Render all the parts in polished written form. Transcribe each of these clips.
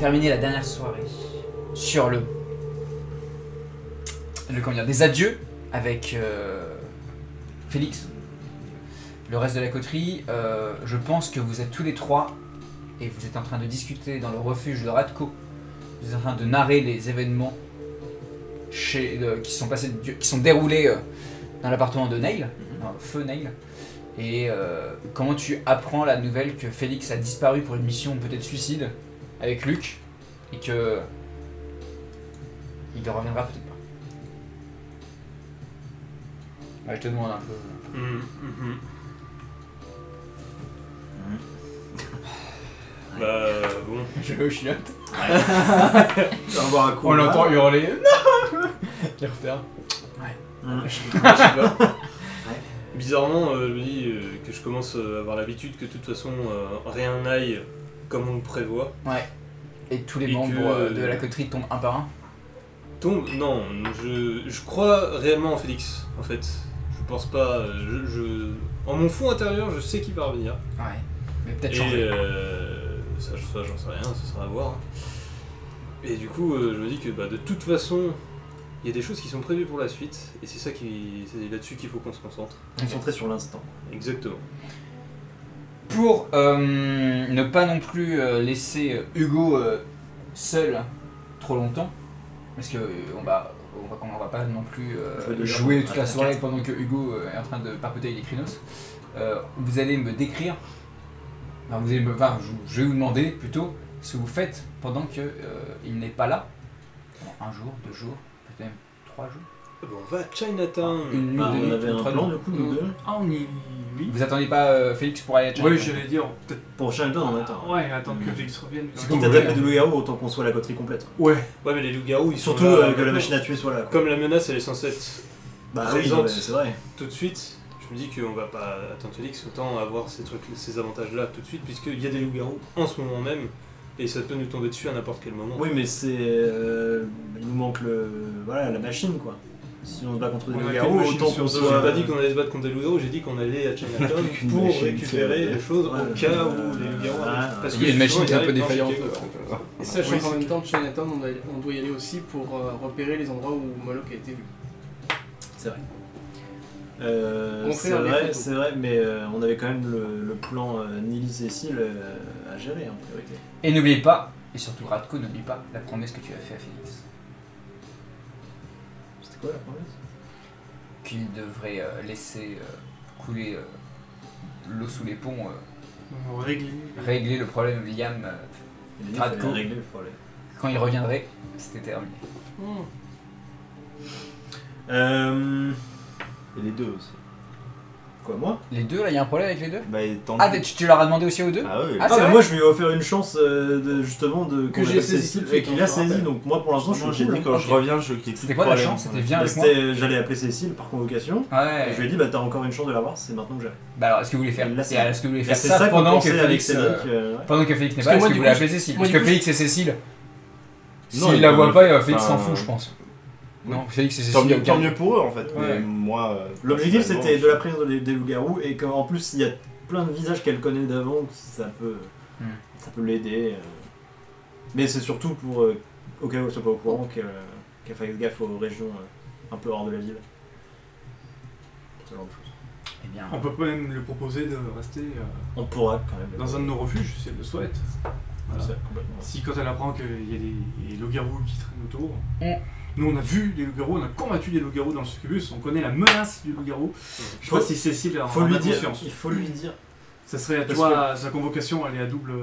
terminer la dernière soirée sur comment dire, des adieux avec Félix. Le reste de la coterie, je pense que vous êtes tous les trois et vous êtes en train de discuter dans le refuge de Radko. Vous êtes en train de narrer les événements qui sont déroulés dans l'appartement de Neil, dans le feu Neil. Et comment tu apprends la nouvelle que Félix a disparu pour une mission peut-être suicide avec Luc et que il ne reviendra peut-être pas. Ouais, je te demande un peu. Bah bon. Je vais au chiottes. On l'entend hurler. Non. Il refaire. Je sais pas. Bizarrement, je me dis que je commence à avoir l'habitude que de toute façon rien n'aille comme on le prévoit. Ouais. Et tous les membres de la coterie tombent un par un. Non, je crois réellement en Félix, en fait. Je pense pas. En mon fond intérieur, je sais qu'il va revenir. Ouais. Mais peut-être changer. Ça, j'en sais rien, ce sera à voir. Et du coup, je me dis que de toute façon, il y a des choses qui sont prévues pour la suite, et c'est là-dessus qu'il faut qu'on se concentre. Concentrer sur l'instant. Exactement. Pour ne pas non plus laisser Hugo seul trop longtemps, parce que on va pas non plus jouer toute la soirée pendant que Hugo est en train de papoter avec les Krynos. Vous allez me décrire, je vais vous demander plutôt ce que vous faites pendant qu'il n'est pas là. Un jour, 2 jours, peut-être même 3 jours. Bon, on va à Chinatown. On avait un plan du coup, nous deux. Ah, on y... Oui. Vous attendiez pas Félix pour aller à Chinatown? Oui, j'allais dire, peut-être... Pour Chinatown, on attend. Ouais, attendre que Félix revienne. C'est quitte à taper de loup-garou, autant qu'on soit la coterie complète. Ouais. Ouais, mais les loups-garous, ils surtout sont là, que la machine à tuer soit là. Comme la menace, elle est censée être présente, c'est vrai. Tout de suite, je me dis qu'on va pas attendre Félix, autant avoir ces avantages-là tout de suite, puisqu'il y a des loups-garous en ce moment même, et ça peut nous tomber dessus à n'importe quel moment. Oui, mais c'est... il nous manque la machine, quoi. Si on se bat contre des loups-garous, autant qu'on soit... J'ai pas dit qu'on allait se battre contre des loups-garous, j'ai dit qu'on allait à Chinatown pour récupérer les choses au cas où les loups-garous... Parce qu'il y a une machine qui est un peu défaillante. Et sachant qu'en même temps, Chinatown, on doit y aller aussi pour repérer les endroits où Moloch a été vu. C'est vrai. C'est vrai, mais on avait quand même le plan Nili Cécile à gérer en priorité. Et n'oubliez pas, et surtout Radko, n'oublie pas la promesse que tu as faite à Félix. C'était quoi la promesse? Qu'il devrait laisser couler l'eau sous les ponts, régler le problème Liam Radko. Régler le problème. Quand il reviendrait, c'était terminé. Et les deux aussi. Quoi, moi? Les deux, là, il y a un problème avec les deux? Bah, Ah, tu leur as demandé aussi aux deux? Ah oui. Ah, moi je lui ai offert une chance justement que j'ai saisi et qu'il a saisi, donc moi pour l'instant je suis j'ai dit quand je reviens, je quitte. C'était quoi la chance? C'était viens avec moi? J'allais appeler Cécile par convocation, Ouais. et je lui ai dit t'as encore une chance de l'avoir, c'est maintenant que j'ai. Bah alors, est-ce que vous voulez faire C'est ça pendant que Félix Félix n'est Parce pas que là? Est-ce moi, que du vous coup, voulez appeler Cécile? Parce que Félix et Cécile, Non, s'ils ils la peuvent voient le pas, faire. Félix s'en Enfin, fout, je pense. Non, Félix et Tant Cécile. mieux, tant mieux pour eux en fait. Ouais. Mais moi. L'objectif c'était de la présence des loups-garous, et qu'en plus il y a plein de visages qu'elle connaît d'avant, ça peut l'aider. Mais c'est surtout pour, au cas où elle soit pas au courant, qu'elle fasse gaffe aux régions un peu hors de la ville. Ce genre de choses. Eh bien, On peut pas même lui proposer de rester On pourra quand même. dans un de nos refuges si elle le souhaite. Voilà. C'est complètement. Si quand elle apprend qu'il y a des loups-garous qui traînent autour. Mm. Nous on a vu des loups-garous, on a combattu des loups-garous dans le succubus, on connaît la menace du loup-garou. Je sais pas si Cécile en a conscience. Il faut lui dire. Ça serait, tu Parce vois, sa convocation elle est à double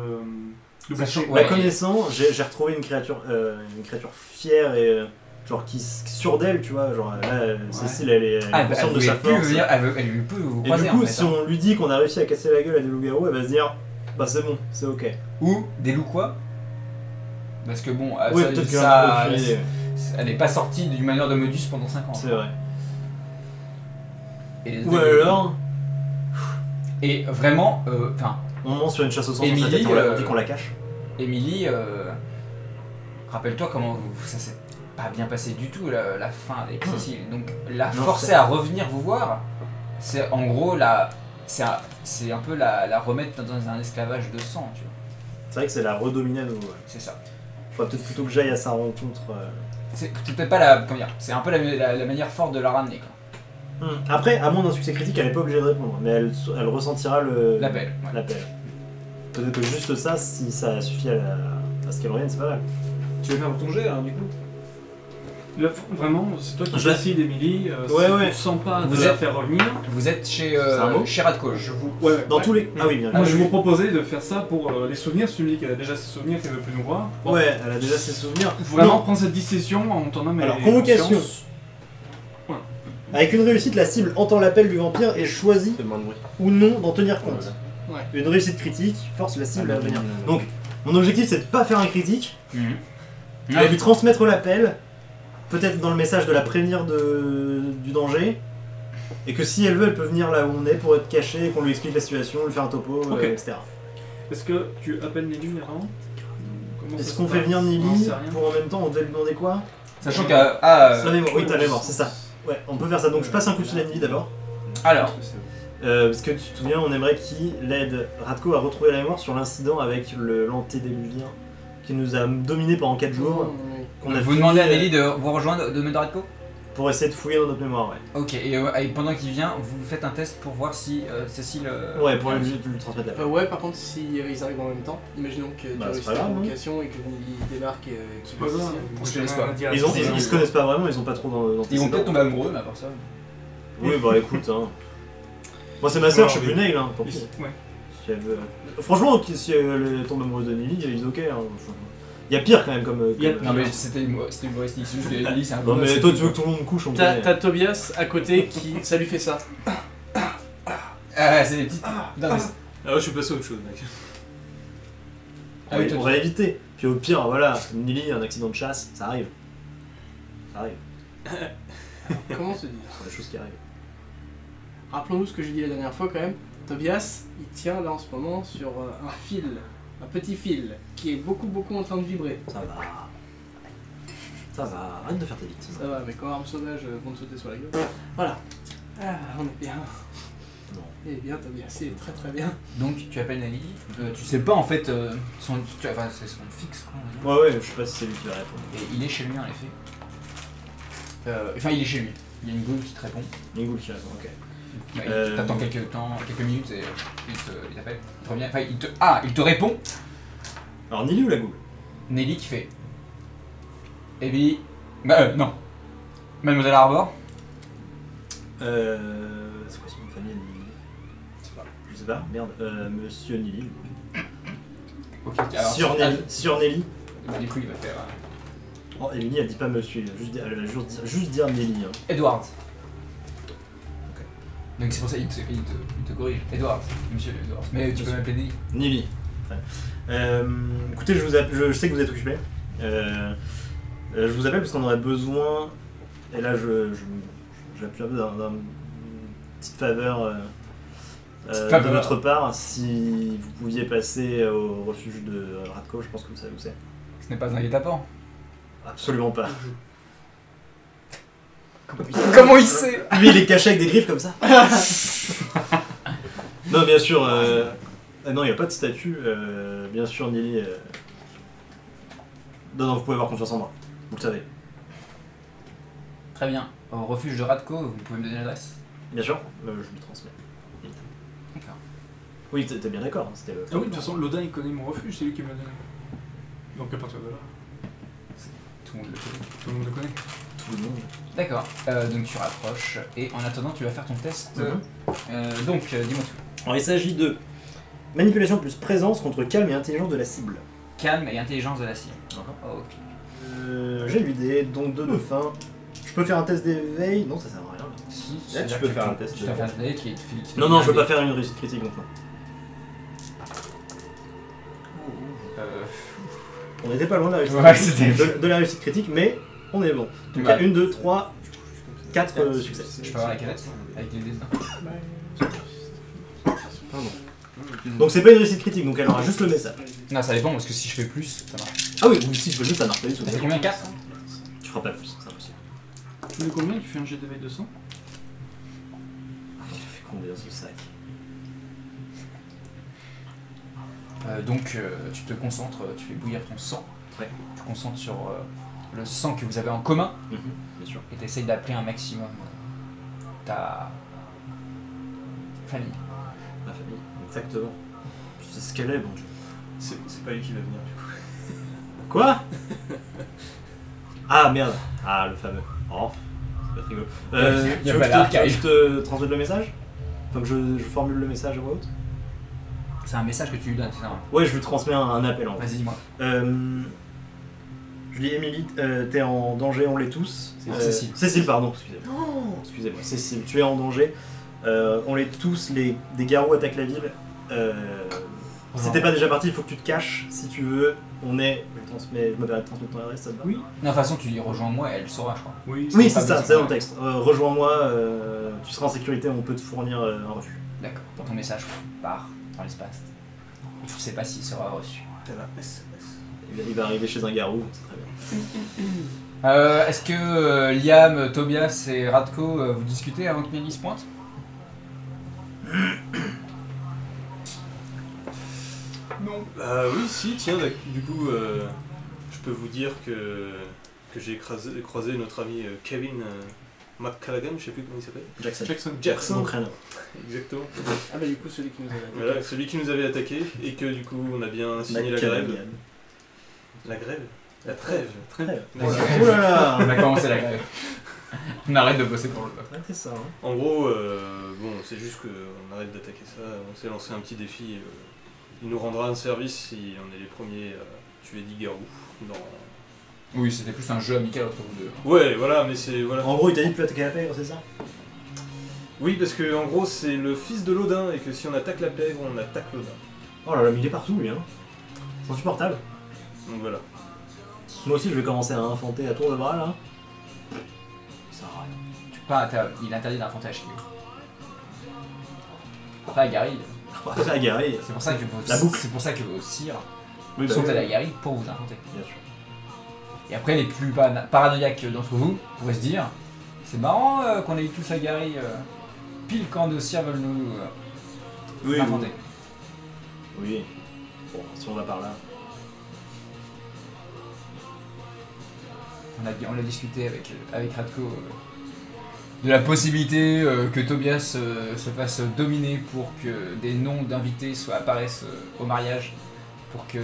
Sachant- champ. Ouais. La connaissant, j'ai retrouvé une créature fière et genre qui sûre d'elle, tu vois. Genre là, Cécile, elle est elle consciente de voulait sa plus force. venir, elle veut plus vous Et croiser du coup, en fait. si on lui dit qu'on a réussi à casser la gueule à des loups-garous, elle va se dire bah c'est bon, c'est ok. Ou des loups quoi? Parce que bon, Oui, ça, peut-être ça- qu'un autre elle n'est pas sortie du manoir de Modus pendant 5 ans. c'est vrai. Et, Ou alors, et vraiment, on monte sur une chasse au sang dans sa Émilie, tête, on dit qu'on la cache. Émilie, rappelle-toi comment ça s'est pas bien passé du tout la fin avec Cécile. Donc la Non, forcer c'est- à revenir vous voir, c'est en gros c'est un peu la remettre dans un esclavage de sang, tu vois. C'est vrai que c'est la redominer à nouveau. Ouais. C'est ça. faudrait peut-être plutôt que j'aille à sa rencontre. C'est peut-être pas la. Comment dire, c'est un peu la manière forte de la ramener, quoi. Après, à moins d'un succès critique, elle est pas obligée de répondre, mais elle ressentira L'appel. Ouais. l'appel. Peut-être que juste ça, si ça suffit à ce qu'elle revienne, c'est pas mal. Tu veux faire ton jet, hein, du coup là, vraiment, c'est toi qui Je- décides, Emily. Ouais, si ouais. tu sens pas Vous de la êtes- faire revenir. Vous êtes chez, un mot chez Radko. Ouais, Dans ouais. tous les. Ah oui, bien. Moi, je vais vous proposer de faire ça pour les souvenirs. Si tu me dis qu'elle a déjà ses souvenirs, qu'elle veut plus nous voir. Bon, Ouais, elle a déjà ses souvenirs. Vraiment, Non. prends cette décision en ton âme et Alors, convocation. conscience. Avec une réussite, la cible entend l'appel du vampire et choisit C'est moins de bruit. ou non d'en tenir compte. Ouais. Une réussite critique force la cible à venir. Donc, Donc, mon objectif c'est de pas faire un critique, Mhm. mais lui transmettre l'appel, peut-être dans le message de la prévenir du danger, et que si elle veut, elle peut venir là où on est pour être cachée, qu'on lui explique la situation, lui faire un topo, Ok. etc. Est-ce que tu appelles Nelly avant Comment Est-ce ça qu'on se fait passe venir Non, Nili c'est rien. pour en même temps, on devait lui demander quoi Sachant que. La mémoire, oui, ta mémoire, c'est ça. Ouais, on peut faire ça. Donc je passe un coup de fil à Nili d'abord. Alors, Parce que tu te souviens, on aimerait qu'il aide Radko à retrouver la mémoire sur l'incident avec l'antédéluvien qui nous a dominé pendant 4 jours. Qu'on a vous fouillé, demandez à Nelly de vous rejoindre de Radko. pour essayer de fouiller dans notre mémoire, ouais. Ok, et pendant qu'il vient, vous faites un test pour voir si Cécile. Ouais, pour lui transmettre la Ouais, par contre, si ils arrivent en même temps, imaginons que tu Bah, c'est réussis pas ta grave, non convocation et que Nili débarque et C'est qu'il pas grave. ici. Moi, je te laisse pas. Ils se connaissent pas vraiment, ils ont pas trop dans Ils vont d'antécédents. peut-être tomber amoureux, mais à part ça. Oui, bah écoute, hein. Moi c'est ma soeur, je suis plus nail, hein, tant pis. Ouais. Si elle veut- Franchement, si elle tombe amoureuse de Nili, ils ok. Hein. Il y a pire quand même comme. Non, mais c'était humoristique, c'est juste que Nelly, c'est un peu. Non, mais toi tu veux que tout le monde couche, on T'as connaît. t'as Tobias à côté qui. Ça lui fait ça. Ah, c'est des petites. Non, mais c'est- Ah ouais, je suis passé à autre chose, mec. Ah oui, toi, on va éviter. Puis au pire, voilà, Nili, un accident de chasse, ça arrive. Ça arrive, Comment se dit c'est des choses qui arrivent. Rappelons-nous ce que j'ai dit la dernière fois quand même. Tobias, il tient là en ce moment sur un fil, un petit fil, qui est beaucoup en train de vibrer. Ça va. Ça va, arrête de faire tes victimes. Ça va, mais quand armes sauvages vont te sauter sur la gueule. Voilà. Ah, on est bien. Non. Il est bien Tobias, il est très bien. Donc tu appelles Nelly, tu sais pas en fait enfin c'est son fixe quoi, on va dire. Ouais, je sais pas si c'est lui qui va répondre. Et il est chez lui en effet. Enfin il est chez lui. Il y a une goule qui te répond. Ningoul qui répond, ok. Ouais, il t'attend quelques minutes et il t'appelle. Il te revient. Enfin il te répond. Alors Nili ou la goule? Nelly qui fait. Evie. Non. Mademoiselle Arbor. C'est quoi son nom de famille Nili? Je sais pas, merde. Monsieur Nili. Ok. Alors, Sur Nelly. du coup il va faire. Oh, Emily, elle dit pas monsieur, elle va juste dire Nelly. Hein. Edward. Donc c'est pour ça qu'il te corrige. Edward, monsieur Edward. Mais tu peux m'appeler Nelly. Nili. Ouais. Écoutez, je sais que vous êtes occupé. Je vous appelle parce qu'on aurait besoin. Et là, j'appuie un peu d'une petite faveur de votre part. Si vous pouviez passer au refuge de Radko, je pense que vous savez où c'est. Ce n'est pas un guet-apens. Absolument pas. Comment il sait? Lui, il est caché avec des griffes comme ça. Non, bien sûr. Non, il n'y a pas de statut. Bien sûr, Nili. Non, vous pouvez avoir confiance en moi. Vous le savez. Très bien. Au refuge de Radko, vous pouvez me donner l'adresse? Bien sûr, je lui transmets. D'accord. Oui, t'es bien d'accord. Hein, c'était Ah oui, de toute façon, Lodin il connaît mon refuge, c'est lui qui me l'a donné. Donc à partir de là, Tout le monde le connaît. tout le monde le connaît. tout le monde. D'accord. Donc tu rapproches et en attendant tu vas faire ton test. Donc dis-moi tout. Alors, il s'agit de manipulation plus présence contre calme et intelligence de la cible. Calme et intelligence de la cible. Uh-huh. Ok. J'ai lu des, donc 2 de fin. Je peux faire un test d'éveil? Non, ça sert à rien. Là. Si, Là, c'est-à-dire tu peux que faire un test Tu de- vas faire un test qui fait Non, non, je veux bien pas faire une réussite critique non plus. On n'était pas loin de la réussite Ouais, critique. c'était- de la réussite critique, mais on est bon. Donc il y Ouais. a 1, 2, 3, 4 succès. Je peux avoir la canette avec les dés dedans. Donc c'est pas une réussite critique, donc elle aura juste le message. Non, ça dépend parce que si je fais plus, ça marche. Ah oui, ou si je veux juste, ça marche pas du tout. T'as fait combien? 4? Tu feras pas plus, c'est impossible. Tu mets combien? Tu fais un jet d'éveil de 100? Il fait combien ce sac? Donc tu te concentres, tu fais bouillir ton sang Ouais. Tu te concentres sur le sang que vous avez en commun Bien sûr. et tu essayes d'appeler un maximum ta famille. Ma famille. Exactement. Tu sais ce qu'elle est, bon Dieu. C'est pas lui qui va venir du coup. Quoi? Ah merde. Ah, le fameux. Oh, c'est pas rigolo. y a Tu veux pas que l'arc, je te transmette le message? Enfin, que je formule le message à voix haute? C'est un message que tu lui donnes, c'est ça? Ouais, je lui transmets un appel en fait. Vas-y, dis-moi. Je dis Émilie, t'es en danger, on l'est tous. Cécile. Cécile, pardon, excusez-moi. Excusez-moi, Cécile, tu es en danger. On l'est tous, des garous attaquent la ville. Si t'es pas déjà parti, il faut que tu te caches si tu veux. Je me permets de transmettre ton adresse, ça te va? Oui. Non, de toute façon, tu dis rejoins-moi et elle le saura, je crois. Oui, Oui, pas c'est ça, possible, c'est dans le ouais. texte. Rejoins-moi, tu seras en sécurité, on peut te fournir un refus. D'accord. Dans ton message part dans l'espace. Je sais pas s'il sera reçu. T'as la SMS. Il va arriver chez un garou, c'est très bien. Est-ce que Liam, Tobias et Radko, vous discutez avant que Milly se pointe? Non. Oui, si, tiens, du coup, je peux vous dire que j'ai croisé notre ami Kevin McCallaghan, je sais plus comment il s'appelle. Jackson. Entraîneur. Exactement. Ah bah du coup celui qui nous avait attaqué. Voilà, celui qui nous avait attaqué et que du coup on a bien signé la grève. La grève? La trêve. Trêve. La Oh grève. là là. On a commencé la grève. On arrête de bosser pour le peuple. Ouais, c'est ça. Hein. En gros, bon, c'est juste qu'on arrête d'attaquer ça. On s'est lancé un petit défi. Il nous rendra un service si on est les premiers à tuer 10 garous. Oui, c'était plus un jeu amical entre vous deux. Ouais, voilà, mais c'est. Voilà. En gros, il t'a dit de plus attaquer la pègre, c'est ça? Oui, parce que en gros, c'est le fils de l'Odin et que si on attaque la pègre, on attaque l'Odin. Oh là là, mais il est partout lui, hein. C'est insupportable. Donc voilà. Moi aussi, je vais commencer à infanter à tour de bras là. Ça sert à rien. Il est interdit d'infanter à chez lui. Après, à Gary, C'est agarré. c'est pour ça que La boucle. c'est pour ça que vos sires Oui, bah sont oui. allés à Gary pour vous infanter. Bien sûr. Et après, les plus paranoïaques d'entre vous pourraient se dire c'est marrant qu'on ait eu tous à Gary pile quand nos sires veulent nous Oui, infanter. oui. Bon, si on va par là. On a discuté avec Radko de la possibilité que Tobias se fasse dominer pour que des noms d'invités apparaissent au mariage, pour que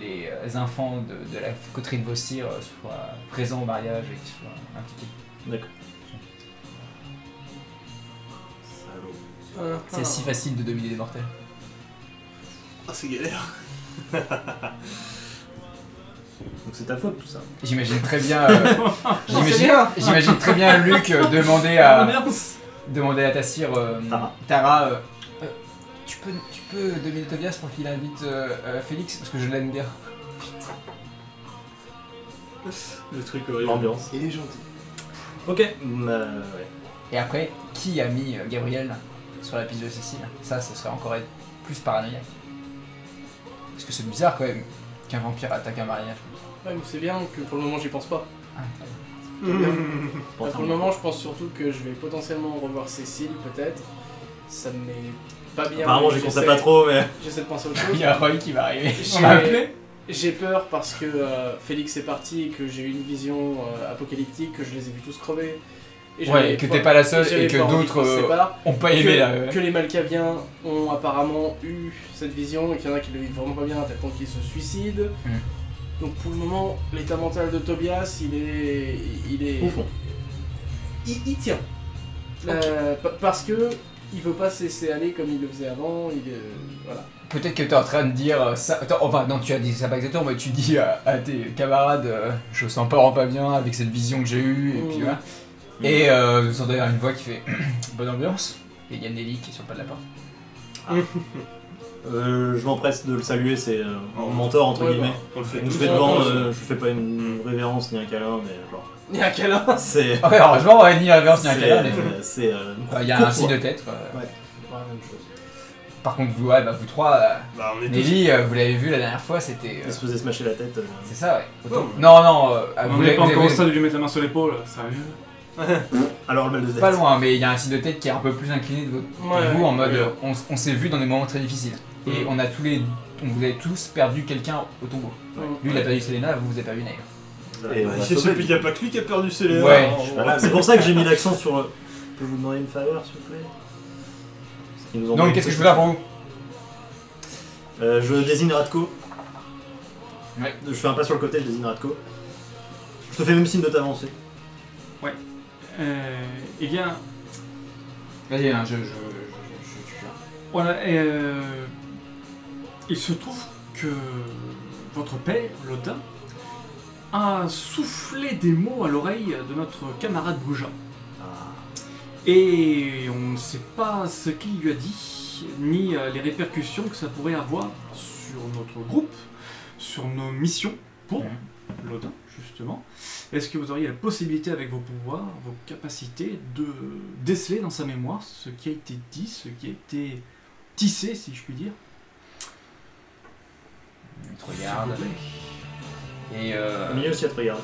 les enfants de la coterie de Vossir soient présents au mariage et qu'ils soient impliqués. D'accord. Salaud. C'est si facile de dominer des mortels. Ah, c'est galère. Donc c'est ta faute tout ça. J'imagine très bien. C'est bien. J'imagine très bien Luc demander à ta sire Tara. Tu peux dominer Tobias pour qu'il invite Félix parce que je l'aime bien. Le truc horrible. L'ambiance. Il est gentil. Ok. Ouais. Et après, qui a mis Gabriel sur la piste de Cécile? Ça serait encore être plus paranoïaque. Parce que c'est bizarre quand même qu'un vampire attaque un mariage. Ouais, mais c'est bien que pour le moment j'y pense pas. Ah, Pour le moment, je pense surtout que je vais potentiellement revoir Cécile, peut-être. Ça me met pas bien. Apparemment, mais j'y pensais pas trop, mais. J'essaie de penser à autre il chose. y a Roy qui va arriver. J'ai- On m'a appelé. J'ai peur parce que Félix est parti et que j'ai eu une vision apocalyptique, que je les ai vus tous crever. Et Ouais, j'avais que pas- t'es pas la seule j'avais et que pas envie d'autres qu'on se sépare. ont pas aimé la. Que les Malkaviens ont apparemment eu cette vision et qu'il y en a qui le vivent vraiment pas bien à tel point qu'ils se suicident. Donc pour le moment, l'état mental de Tobias, il est Au fond. il tient. Parce que il veut pas se laisser aller comme il le faisait avant. Voilà. Peut-être que t'es en train de dire ça. Attends, enfin, non, tu as dit ça pas exactement, mais tu dis à tes camarades je sens vraiment pas bien avec cette vision que j'ai eue, et puis voilà. Et vous entendez une voix qui fait bonne ambiance, et il y a Nelly qui est sur le pas de la porte. Je m'empresse de le saluer, c'est mon mentor entre Ouais, guillemets. bah, On le fait Donc je tous. vais devant, ensemble. je fais pas une révérence ni un câlin, mais genre. Il y a un câlin. C'est. Ouais, heureusement, ouais, ni révérence ni un câlin, mais C'est. il y a un signe de tête. Quoi. Ouais. Pas la même chose. Par contre, vous, ouais, vous trois, Bah, on est tous. Nelly, vous l'avez vu la dernière fois, c'était. Il se faisait smasher la tête. C'est ça, ouais. Oh. Non, On vous n'est pas l'avez- encore au stade de lui mettre la main sur l'épaule, sérieux. Alors le mal de tête. Pas loin, mais il y a un signe de tête qui est un peu plus incliné de Ouais, vous, en mode ouais. on s'est vu dans des moments très difficiles. Et on a tous les vous avez tous perdu quelqu'un au tombeau. Lui, il a perdu Selena, vous avez perdu Nair. Et on a Il sauvé. n'y a pas que lui qui a perdu ses lèvres. Ouais. Voilà, c'est pour ça que j'ai mis l'accent sur. Je peux vous demander une faveur, s'il vous plaît? Parce qu'ils nous ont Donc, envoyé qu'est-ce que je peux une faire pour vous? Je désigne Radko. Ouais. Je fais un pas sur le côté, je désigne Radko. Je te fais même signe de t'avancer. Eh bien, Vas-y, hein, je... voilà, il se trouve que votre père, Lodin, a soufflé des mots à l'oreille de notre camarade Bouja. Et on ne sait pas ce qu'il lui a dit, ni les répercussions que ça pourrait avoir sur notre groupe, sur nos missions pour Lodin, justement. Est-ce que vous auriez la possibilité, avec vos pouvoirs, vos capacités, de déceler dans sa mémoire ce qui a été dit, ce qui a été tissé, si je puis dire? Il te regarde. S'il vous plaît. Et Au milieu aussi, elle te regarde.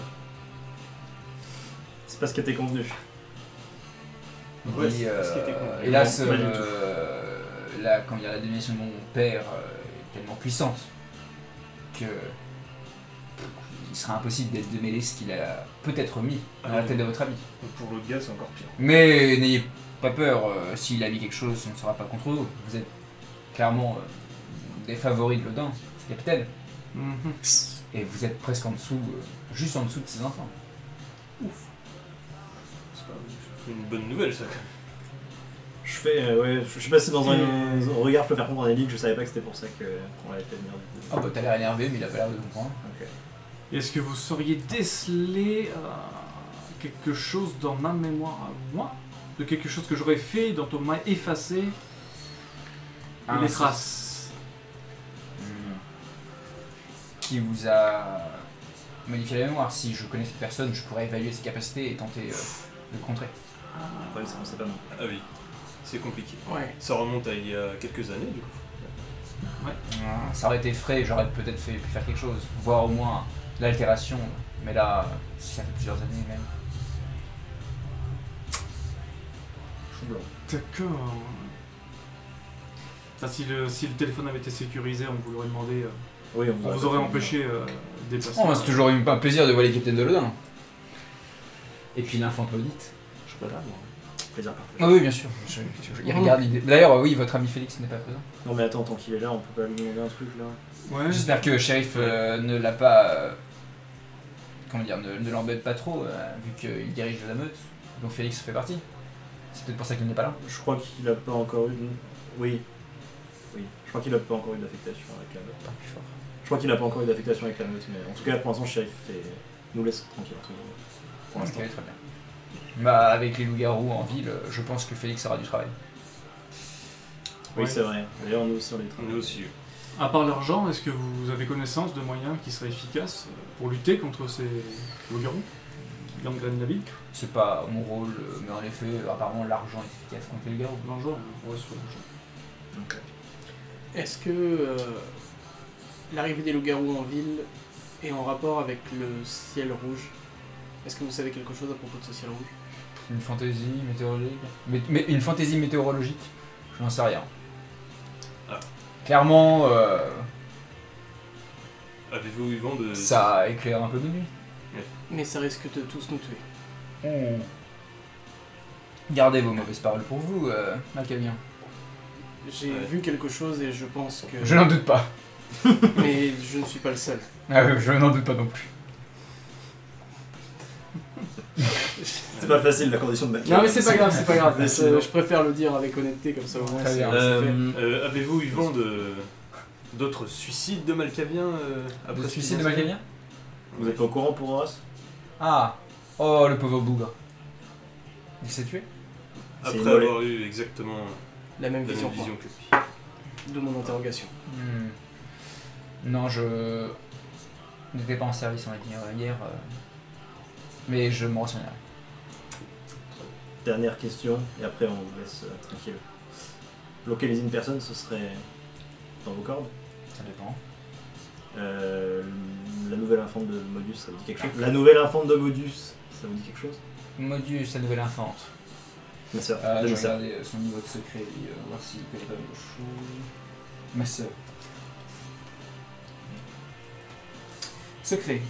C'est pas ce qui était convenu. il Ouais, dit, c'est parce qu'il était con. hélas, Non, pas du tout. la domination de mon père est tellement puissante que il sera impossible d'être démêlé ce qu'il a peut-être mis dans la tête de votre ami. Donc pour l'autre gars, c'est encore pire. Mais n'ayez pas peur, s'il a mis quelque chose, on ne sera pas contre vous. Vous êtes clairement des favoris de Lodin, c'est le capitaine. Mhm. Et vous êtes presque en dessous, juste en dessous de ses enfants. C'est pas une bonne nouvelle, ça. Je fais. Ouais, je suis passé dans un regard, je peux faire comprendre à Ellie que je savais pas que c'était pour ça qu'on l'avait fait venir. Ah bah t'as l'air énervé, mais il a pas l'air de comprendre. Ok. Est-ce que vous sauriez déceler quelque chose dans ma mémoire à moi? De quelque chose que j'aurais fait, dont on m'a effacé les traces? Qui vous a modifié la mémoire? Si je connais cette personne, je pourrais évaluer ses capacités et tenter de le contrer. Ouais, ça, on sait pas non. Ah oui, c'est compliqué. Ouais. Ça remonte à il y a quelques années, du coup. Ça aurait été frais, j'aurais peut-être pu faire quelque chose, voire au moins l'altération, mais là, ça fait plusieurs années même. Chou blanc. D'accord. Enfin, si le téléphone avait été sécurisé, on vous l'aurait demandé, Oui, on vous aurait empêché des Oh, placements. c'est toujours un plaisir de voir les capitaines de Lodin. Et puis l'infant Claudite. Je suis pas là, moi. Plaisir partagé. Ah oui, bien sûr. Il regarde l'idée. D'ailleurs, oui, votre ami Félix n'est pas présent. Non, mais attends, tant qu'il est là, on peut pas lui demander un truc là. Ouais. J'espère que Sheriff ne l'a pas. Comment dire, ne l'embête pas trop, vu qu'il dirige la meute. Donc Félix fait partie. C'est peut-être pour ça qu'il n'est pas là. Je crois qu'il a pas encore eu. Oui. Oui. Je crois qu'il a pas encore eu d'affectation avec la meute. Pas plus fort. Je crois qu'il a pas encore eu d'affectation avec la meute, mais en tout cas, pour l'instant, Sheriff nous laisse tranquille. Pour Ok, l'instant. très bien. Bah, avec les loups-garous en ville, je pense que Félix aura du travail. Oui, Ouais. c'est vrai. D'ailleurs, nous aussi, on est Nous aussi. À part l'argent, est-ce que vous avez connaissance de moyens qui seraient efficaces pour lutter contre ces loups-garous qui gangrènent la ville? C'est pas mon rôle, mais en effet, apparemment l'argent est efficace contre les loups-garous. L'argent, on reste sur l'argent. Est-ce que l'arrivée des loups-garous en ville est en rapport avec le ciel rouge? Est-ce que vous savez quelque chose à propos de ce ciel rouge? Une fantaisie météorologique. Mais une fantaisie météorologique, je n'en sais rien. Ah. Clairement, Avez-vous eu vent de... ça éclaire un peu de nuit. Mais ça risque de tous nous tuer. Gardez vos mauvaises paroles pour vous, Malkavien. J'ai Ouais. vu quelque chose et je pense que... Je n'en doute pas. Mais je ne suis pas le seul. Je n'en doute pas non plus. C'est pas facile la condition de Malky. Non mais c'est pas grave, c'est pas grave. Décidément. Je préfère le dire avec honnêteté comme ça au moins Très c'est bien. fait. Avez-vous eu vent d'autres suicides de Malkaviens après Le ce suicide de incident? Malkavien? Vous êtes pas au courant pour Horace? Ah. Oh, le pauvre bougre. Il s'est tué? C'est Après immolé. avoir eu exactement La même la vision même que moi. vision que lui. De mon interrogation. Non, je n'étais pas en service, on l'a dit hier. Mais je me renseignerai. Dernière question, et après on vous laisse tranquille. Localiser une personne, ce serait dans vos cordes. Ça dépend. La nouvelle infante de Modus, ça vous dit quelque chose? La nouvelle infante de Modus, ça vous dit quelque chose? Modus, sa nouvelle infante. Ma sœur. Je de vais ma sœur. regarder son niveau de secret et voir s'il connaît pas d'autres choses. Ma sœur. Secret.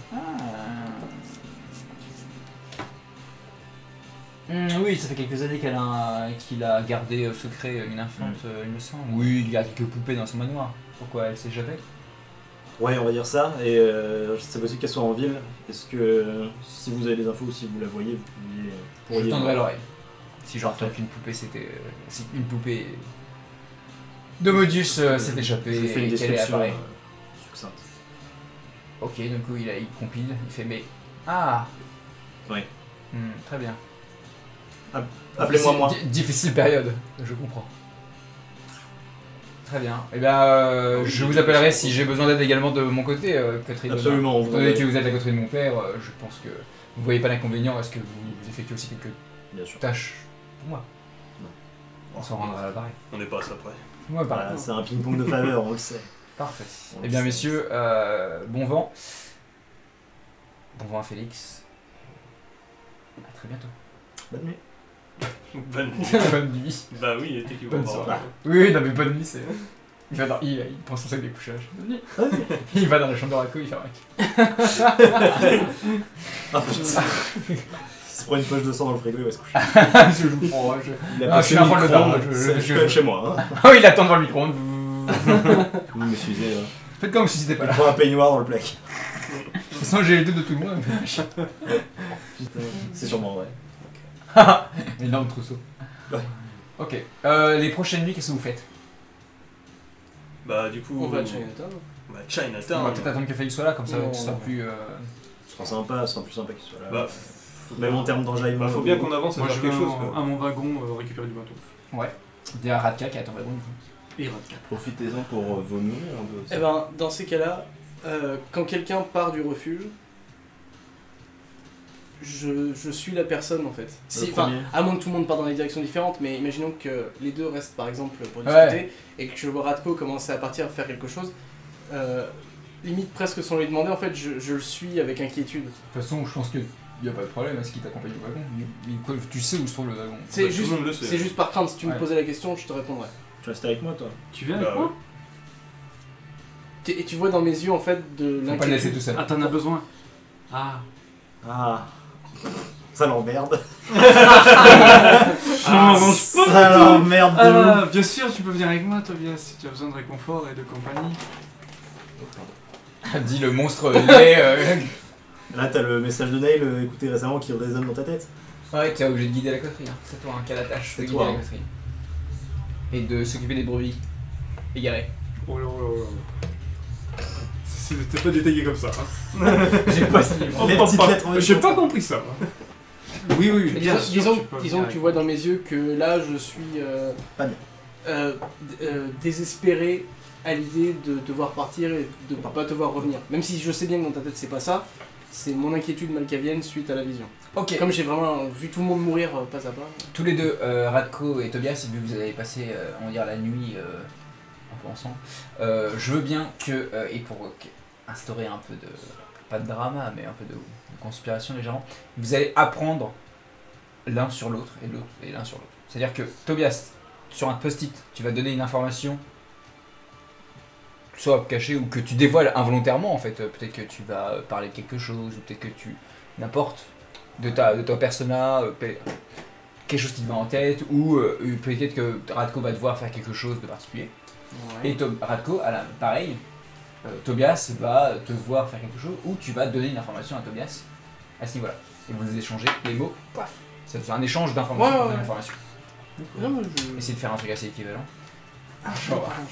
Oui, ça fait quelques années qu'il a gardé secret une infante, il me semble. Oui, il y a quelques poupées dans son manoir. Pourquoi elle s'est jetée? Ouais, on va dire ça. Et c'est possible qu'elle soit en ville. Est-ce que si vous avez des infos ou si vous la voyez, vous pourriez. Je tendrai l'oreille. Si j'entends qu'une poupée si une poupée de Modus s'est échappée Je fais une et qu'elle est description appareille. succincte. Ok, donc oui, il compile, il fait mais. Ah. Oui. Très bien. Appelez-moi moi. Difficile période, je comprends. Très bien. Et bien, je vous appellerai si j'ai besoin d'aide également de mon côté, Catherine. Absolument. Étant donné que vous êtes la côté de mon père, je pense que vous voyez pas l'inconvénient à ce que vous effectuez aussi quelques Bien sûr. tâches pour moi. Non. On s'en rendra à l'appareil. On n'est pas à ça près. Ouais, pareil. Voilà, c'est un ping-pong de faveur, on le sait. Parfait. On Eh bien, le sait. messieurs, bon vent. Bon vent à Félix. À très bientôt. Bonne nuit. Bonne Bonne nuit. Bah oui, techniquement. Bonne pas soirée. vrai. Oui, non mais bonne nuit, c'est... Il prend son sac de couchage. Bonne nuit. Il va dans la chambre de Racco, il fait un Ah putain. Il se prend une poche de sang dans le frigo, il va se coucher. je le prends, je... Il a Ah, pas je suis fait un le rôle de micro-ondes, daron, je- c'est quand même chez moi. Hein. Oh, il attend devant le micro-ondes. Vous me suivez là. Faites comme si c'était pas Il là. prend un peignoir dans le plaque. De toute façon, j'ai les deux de tout le monde. Putain, c'est sûrement vrai. Énorme trousseau. Ouais. Ok. Les prochaines nuits, qu'est-ce que vous faites? Bah du coup. On va à Chinatown. Bah On Chinatown. va peut-être attendre que Félix soit là, comme ça Non, tu seras non. plus... Ce sera sympa, ce sera plus sympa qu'il soit là. Bah, Même en termes d'enjaillement. bah, faut bien qu'on avance à Moi, faire je vais quelque chose quoi. à mon wagon récupérer du bateau. Ouais. Il y a Radka qui attend vraiment. Et Radka. Profitez-en pour vomir un peu aussi. Eh ben, dans ces cas-là, quand quelqu'un part du refuge, je suis la personne en fait. Si, enfin, premier. à moins que tout le monde parte dans des directions différentes, mais imaginons que les deux restent par exemple pour Ouais. discuter et que je vois Radko commencer à partir faire quelque chose, limite presque sans lui demander, en fait, je le suis avec inquiétude. De toute façon, je pense qu'il n'y a pas de problème à ce qu'il t'accompagne au wagon. Tu sais où se trouve le wagon. C'est Bah, tout juste, le monde le sait. c'est juste par crainte, si tu me Ouais. posais la question, je te répondrais. Tu restes avec moi, toi. Tu viens Bah, avec moi Et tu vois dans mes yeux en fait de Faut pas le laisser tout l'inquiétude. seul. Ah, t'en as besoin. Ah. Ah. Ça l'emmerde. Ah, mange Ça l'emmerde de ouf. Ah, bien sûr, tu peux venir avec moi, Tobias, si tu as besoin de réconfort et de compagnie. Dit le monstre laid. Là, t'as le message de Nail écouté récemment qui résonne dans ta tête. Ouais, tu es obligé de guider la coterie. Hein. C'est toi qui a la tâche C'est de toi, guider la hein. coterie. Et de s'occuper des brebis égarées. Oh là là là. C'était pas détaillé comme ça. Hein. J'ai pas signé. Les petites lettres en J'ai pas compris ça. Oui, oui, Mais bien sûr. disons peux disons venir que tu avec vois dans mes yeux que là je suis Pas bien. désespéré à l'idée de devoir partir et de pas te voir revenir. Même si je sais bien que dans ta tête c'est pas ça, c'est mon inquiétude malkavienne suite à la vision. Ok. Comme j'ai vraiment vu tout le monde mourir pas à pas. Tous les deux, Radko et Tobias, vu que vous avez passé, on va dire, la nuit un peu ensemble, je veux bien que, et pour instaurer un peu de, pas de drama, mais un peu de conspiration légèrement, vous allez apprendre l'un sur l'autre et l'autre et l'un sur l'autre. C'est-à-dire que Tobias, sur un post-it, tu vas donner une information, soit cachée ou que tu dévoiles involontairement en fait. Peut-être que tu vas parler de quelque chose, ou peut-être que tu n'importe de ton persona, quelque chose qui te va en tête, ou peut-être que Radko va devoir faire quelque chose de particulier. Et Radko, pareil, Tobias va te voir faire quelque chose, ou tu vas donner une information à Tobias à ce niveau-là. Et vous échangez les mots, paf. C'est un échange d'informations. Ouais. d'informations. Non, mais Essayez de faire un truc assez équivalent.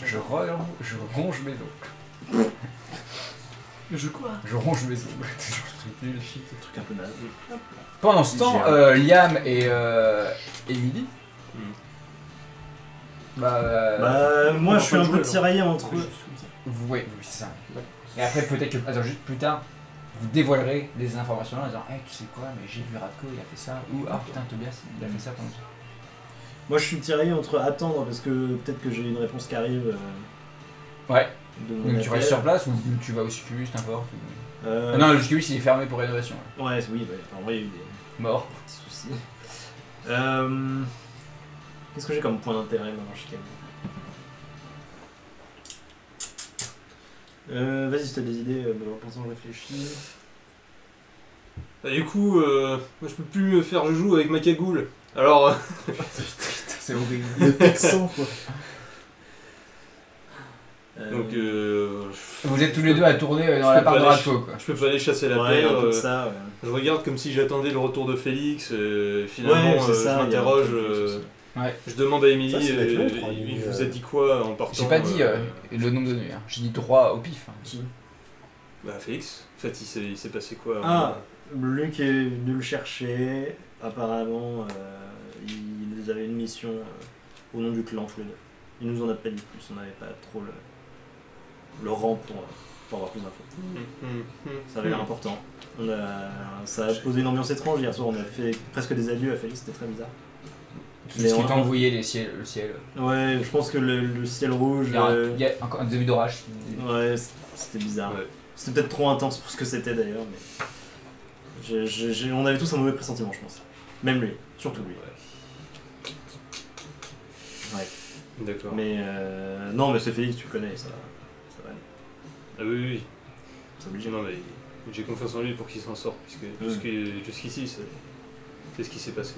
Je ronge mes ongles. je quoi? Je ronge mes ongles. C'est un truc un peu naze. Pendant ce temps, Liam et Emily. Moi, je suis un peu tiraillé entre. Oui, c'est ça. Et après, peut-être que. Attends, juste plus tard, vous dévoilerez les informations là en disant hey, tu sais quoi, mais j'ai vu Radko, il a fait ça. Ou ah putain, Tobias, il a fait ça pendant. Moi, je suis tiraillé entre attendre parce que peut-être que j'ai une réponse qui arrive. Ouais. De mon Donc tu appel. restes sur place ou tu vas au Scubus, n'importe. Ou... Euh, Non, le Scubus il est fermé pour rénovation. Là. Ouais, oui, en vrai, il y a eu des Mort. petits soucis. Qu'est-ce que j'ai comme point d'intérêt maintenant chez Camille? Vas-y, si t'as des idées, pensant que je réfléchis. Bah, du coup, moi je peux plus me faire le joue avec ma cagoule. Alors, C'est horrible. Le texan, quoi. donc, Vous êtes tous les deux à tourner dans je la peux part pas de aller Radko, quoi. je peux pas aller chasser la ouais, paire. un peu de ça, ouais. Je regarde comme si j'attendais le retour de Félix. Finalement, Ouais, c'est ça, je m'interroge. il y a un truc sur ça. Ouais. Je demande à Émilie, Ça, c'est naturel, il vous a dit quoi en partant? J'ai pas dit le nombre de nuits, hein. J'ai dit 3 au pif. Hein. Qui Bah, Félix. En fait, il s'est passé quoi? Ah, Luc est venu le chercher. Apparemment, ils avaient une mission au nom du clan, tous les deux. Il nous en a pas dit plus, on n'avait pas trop le rang pour avoir plus d'infos. Ça avait l'air important. Ça a posé une ambiance étrange hier soir, on a fait presque des adieux à Félix, c'était très bizarre. Est-ce qu'il t'a envoyé le ciel? Ouais, je pense que le ciel rouge. Il y a encore un début d'orage. Ouais, c'était bizarre. Ouais. C'était peut-être trop intense pour ce que c'était d'ailleurs, mais. On avait tous un mauvais pressentiment, je pense. Même lui, surtout lui. Ouais. D'accord. Mais non, mais c'est Félix, tu le connais, ça va aller. Ah oui, oui. C'est obligé. Non, mais j'ai confiance en lui pour qu'il s'en sorte, puisque jusqu'ici, c'est ce qui s'est passé.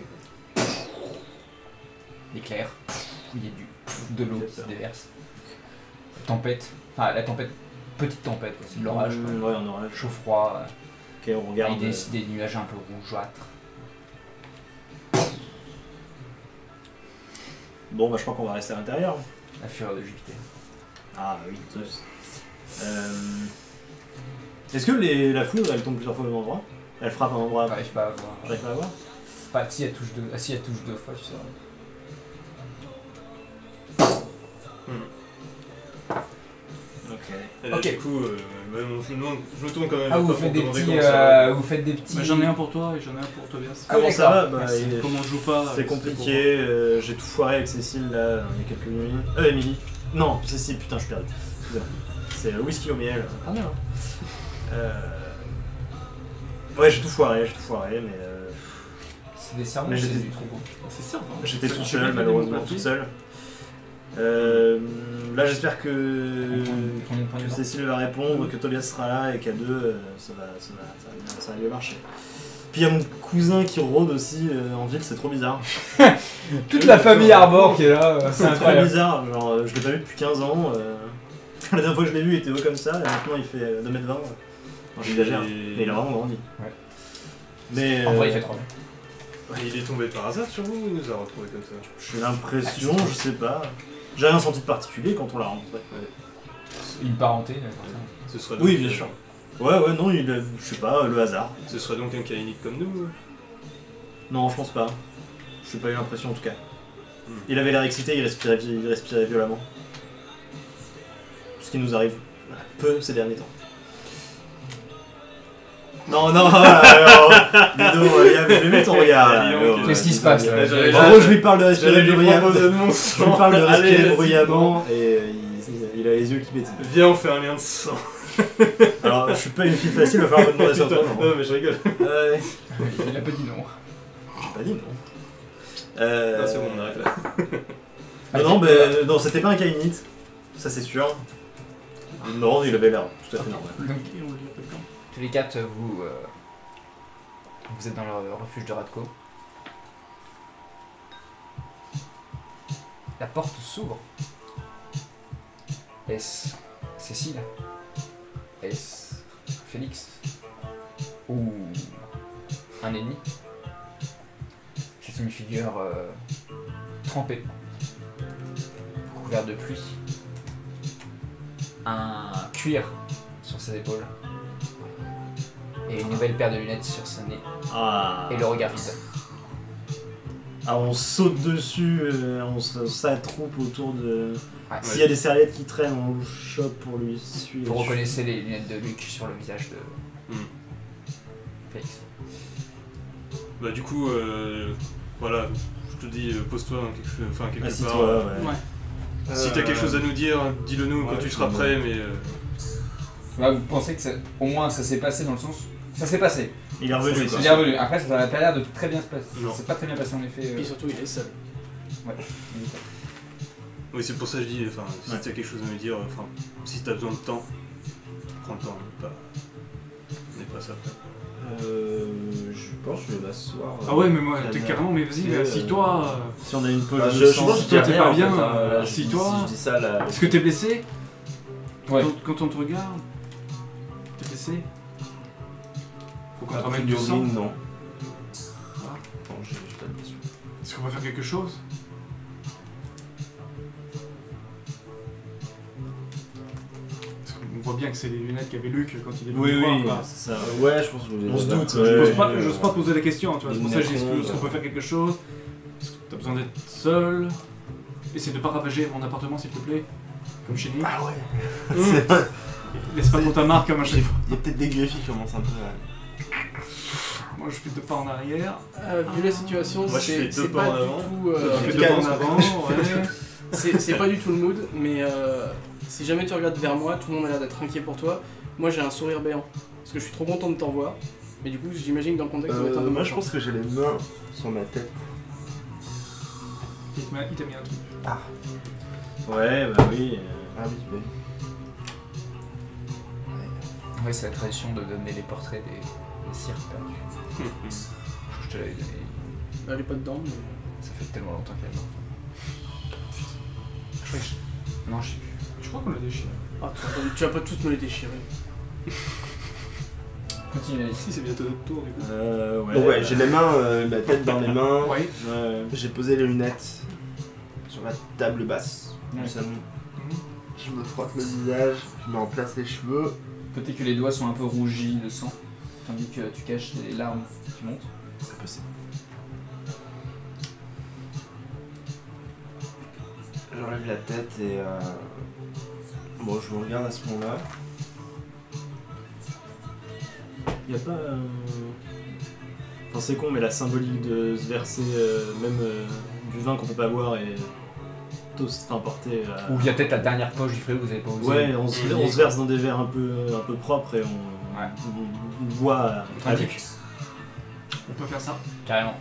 L'éclair, il y a de l'eau qui se déverse. Tempête, enfin la tempête, petite tempête, quoi. C'est de l'orage. Ouais, en orage. Chaud-froid, Ok, on regarde. avec des nuages un peu rougeâtres. Bon, bah je crois qu'on va rester à l'intérieur. La fureur de Jupiter. Ah oui, tous. Est-ce que la foudre, elle tombe plusieurs fois au même endroit? Elle frappe un endroit? J'arrive pas à voir. J'arrive pas à voir. Pas si elle touche deux. Ah si elle touche 2 fois, tu sais. Ok. Et là, Ok. du coup, je me tourne quand même. Ah, vous pour faites des demander petits. comment ça va. Vous faites des petits. Bah, j'en ai un pour toi et j'en ai un pour Tobias. Ah, Comment ça va? d'accord. Bah, Merci. Comme on joue pas. c'est compliqué, j'ai tout foiré avec Cécile là, il y a quelques nuits. Émilie. Non, Cécile, putain, je suis perdu. Excusez-moi. C'est whisky au miel. Pas mal, hein. Ouais, j'ai tout foiré, mais. C'est des sermons, Mais c'est j'étais- du trop beau. C'est ça. hein. J'étais tout Je seul, vais mettre malheureusement, mon tout papier. seul. Là, j'espère que Cécile va répondre, que Tobias sera là et qu'à deux, ça va mieux marcher. Puis il y a mon cousin qui rôde aussi en ville, c'est trop bizarre. Toute la famille Arbor qui est là, c'est C'est trop incroyable. bizarre, genre je l'ai pas vu depuis 15 ans. La dernière fois que je l'ai vu, il était haut comme ça, et maintenant il fait 2m20. Enfin, j'exagère, mais il a vraiment grandi. Ouais. Mais En vrai, il fait 3 ans. Ouais, il est tombé par hasard sur vous ou il nous a retrouvés comme ça? j'ai l'impression, je sais pas. J'ai rien senti de particulier quand on l'a rencontré. Une parenté. Ce serait Oui, donc, bien sûr. Ouais, non, je sais pas, le hasard. Ce serait donc un caïnique comme nous? Non, je pense pas. Je n'ai pas eu l'impression en tout cas. Il avait l'air excité, il respirait violemment. Ce qui nous arrive peu ces derniers temps. Non, Ludo, je vais mettre ton regard là. Qu'est-ce qui se passe là? En gros, je lui parle de respirer J'allais lui bruyamment. proposer de mon Je sang. lui parle de Allez, respirer vas-y, bruyamment et il a les yeux qui pétillent. Viens, on fait un lien de sang. Alors, je suis pas une fille facile, il va falloir me demander ça. Putain, non, mais je rigole. Il a pas dit non. J'ai pas dit non. Non, c'est bon, on arrête là. Non, c'était pas un Kainite, ça c'est sûr. Non, il avait l'air tout à fait normal. Donc, Et on lui appelle quand tous les 4, vous êtes dans le refuge de Radko. La porte s'ouvre. Est-ce Cécile? Est-ce Félix? Ou un ennemi? C'est une figure trempée, couverte de pluie, un cuir sur ses épaules et une nouvelle paire de lunettes sur son nez Ah. et le regard vide. Ah, on saute dessus, on s'attroupe autour de. Ouais. S'il y a des serviettes qui traînent, on le chope pour lui suivre. Vous reconnaissez les lunettes de Luc sur le visage de Félix. Bah, du coup, voilà, je te dis, pose-toi quelque part. Assis-toi, ouais. Ouais. Si t'as quelque chose à nous dire, dis-le nous quand Ouais, tu seras c'est prêt, mais. Là, vous pensez que au moins ça s'est passé dans le sens. Ça s'est passé. Il est revenu, C'est quoi. Il est revenu. Après, ça n'a pas l'air de très bien se passer. Non. C'est pas très bien passé en effet. Et puis surtout, il est seul. Ouais. Oui, c'est pour ça que je dis, enfin, si Ouais. t'as quelque chose à me dire, enfin, si t'as besoin de temps, prends le temps, on n'est pas ça après. Je pense que je vais m'asseoir. Ah ouais, mais moi, la t'es mer. carrément, mais vas-y, Et, assis-toi. Si on a une poche Bah, de je sang, pense si toi, que je dis t'es pas rien, en bien, fait, hein. assis-toi. Si je dis ça là. Est-ce que t'es blessé Ouais. Quand on te regarde, t'es blessé? Faut qu'on te Après ramène du sang. l'urine, non. Ah. Non, j'ai pas de blessure. Est-ce qu'on peut faire quelque chose? Parce qu'on voit bien que c'est les lunettes qu'avait Luc quand il est venu Oui, nous voir, oui, quoi. c'est ça. Ouais, je pense que vous On se doute, J'ose pas poser la question, tu vois. C'est pour ça que je dis, Lunettes est-ce qu'on peut faire quelque chose? Est-ce que t'as besoin d'être seul? Essaye de pas ravager mon appartement, s'il te plaît. Comme chez nous. Ah ouais. Hum. C'est vrai. Laisse pas pour ta marque comme à chaque fois. Il y a peut-être des greffes qui commencent un peu à. Moi je fais 2 pas en arrière. Vu la situation, Moi, je fais c'est deux pas pas en du avant. tout. Je fais 2 Calme. pas en avant, ouais. C'est pas du tout le mood, mais si jamais tu regardes vers moi, tout le monde a l'air d'être inquiet pour toi. Moi j'ai un sourire béant, parce que je suis trop content de t'en voir. Mais du coup, j'imagine que dans le contexte, ça doit être un peu Moi je méchant. pense que j'ai les mains sur ma tête. Il t'a mis un truc. Ouais, bah oui. Ah oui, oui. Ouais, c'est la tradition de donner les portraits des cires perdus. Je te l'avais donné. Elle est pas dedans, mais. Ça fait tellement longtemps qu'elle est morte. Je crois que je... Non, je sais plus. Je crois qu'on l'a déchiré. Ah, tu vas pas tous me les déchirer. Continue, Alice. Si, c'est bientôt notre tour du coup. Ouais, Donc ouais, j'ai les mains, ma tête dans les mains. Ouais. Ouais. J'ai posé les lunettes sur la table basse Ouais. du salon. Mhm. Je me frotte le visage, je mets en place les cheveux. Peut-être que les doigts sont un peu rougis de sang, tandis que tu caches les larmes qui montent. C'est possible. J'enlève la tête et bon, je me regarde à ce moment-là. Y a pas. Enfin, c'est con, mais la symbolique de se verser même du vin qu'on peut pas boire et porter à. Ou il y a peut-être la dernière poche du frigo que vous avez pas osé. Ouais, on se verse dans des verres un peu propres et on boit à Tranquille. Luc. On peut faire ça. Carrément.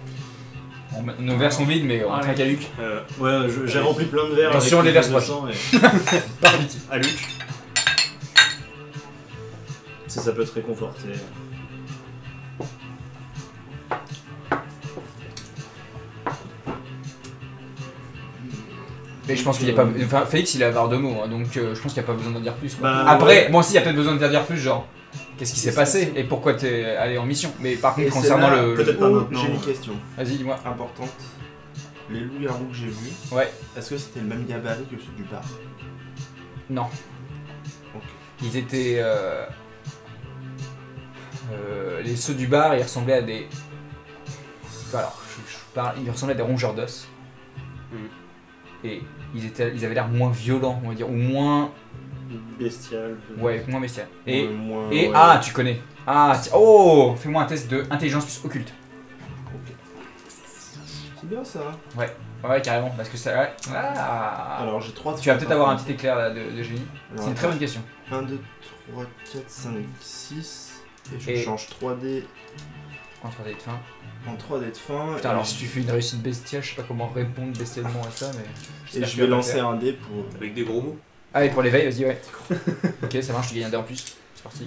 Nos verres sont vides, mais on Allez. trinque à Luc. Ouais, j'ai rempli plein de verres. Attention, avec les verres de se sang et Par pitié. à Luc. Si ça peut te réconforter. Mais je pense qu'il n'y a pas. Enfin, Félix il est avare de mots, hein, donc je pense qu'il n'y a pas besoin d'en dire plus. Quoi. Bah, Après, ouais. moi aussi, il y a peut-être besoin de dire plus, genre. Qu'est-ce qui s'est passé et pourquoi t'es allé en mission. Mais par contre, Et concernant c'est là, le. peut-être pas Oh, maintenant. j'ai une question Vas-y, dis-moi. importante. Les loups-garous que j'ai vus, Ouais. est-ce que c'était le même gabarit que ceux du bar? Non. Ok. Ils étaient. Ceux du bar, ils ressemblaient à des. Alors, je parle. Ils ressemblaient à des rongeurs d'os. Et ils avaient l'air moins violents, on va dire, ou moins. Bestial. Ouais, moins bestial. Et. Moins, Et ouais. ah, tu connais. Ah, oh, fais-moi un test de intelligence plus occulte. Ok. C'est bien ça. Ouais, carrément, parce que ça. Ouais. Ah. Alors j'ai 3. Tu vas peut-être avoir un petit éclair là, de génie. C'est une très bonne question. 1, 2, 3, 4, 5, 6. Et je Et- change 3D En 3D de fin. en 3D de fin. Putain, et alors si tu fais une réussite bestiale, je sais pas comment répondre bestialement à ça, mais. Et j'espère je que vais tu vas lancer le faire. un dé pour. Avec des gros mots. Allez, pour l'éveil, vas-y, ouais. Ok, ça marche, tu gagnes un dé en plus. C'est parti.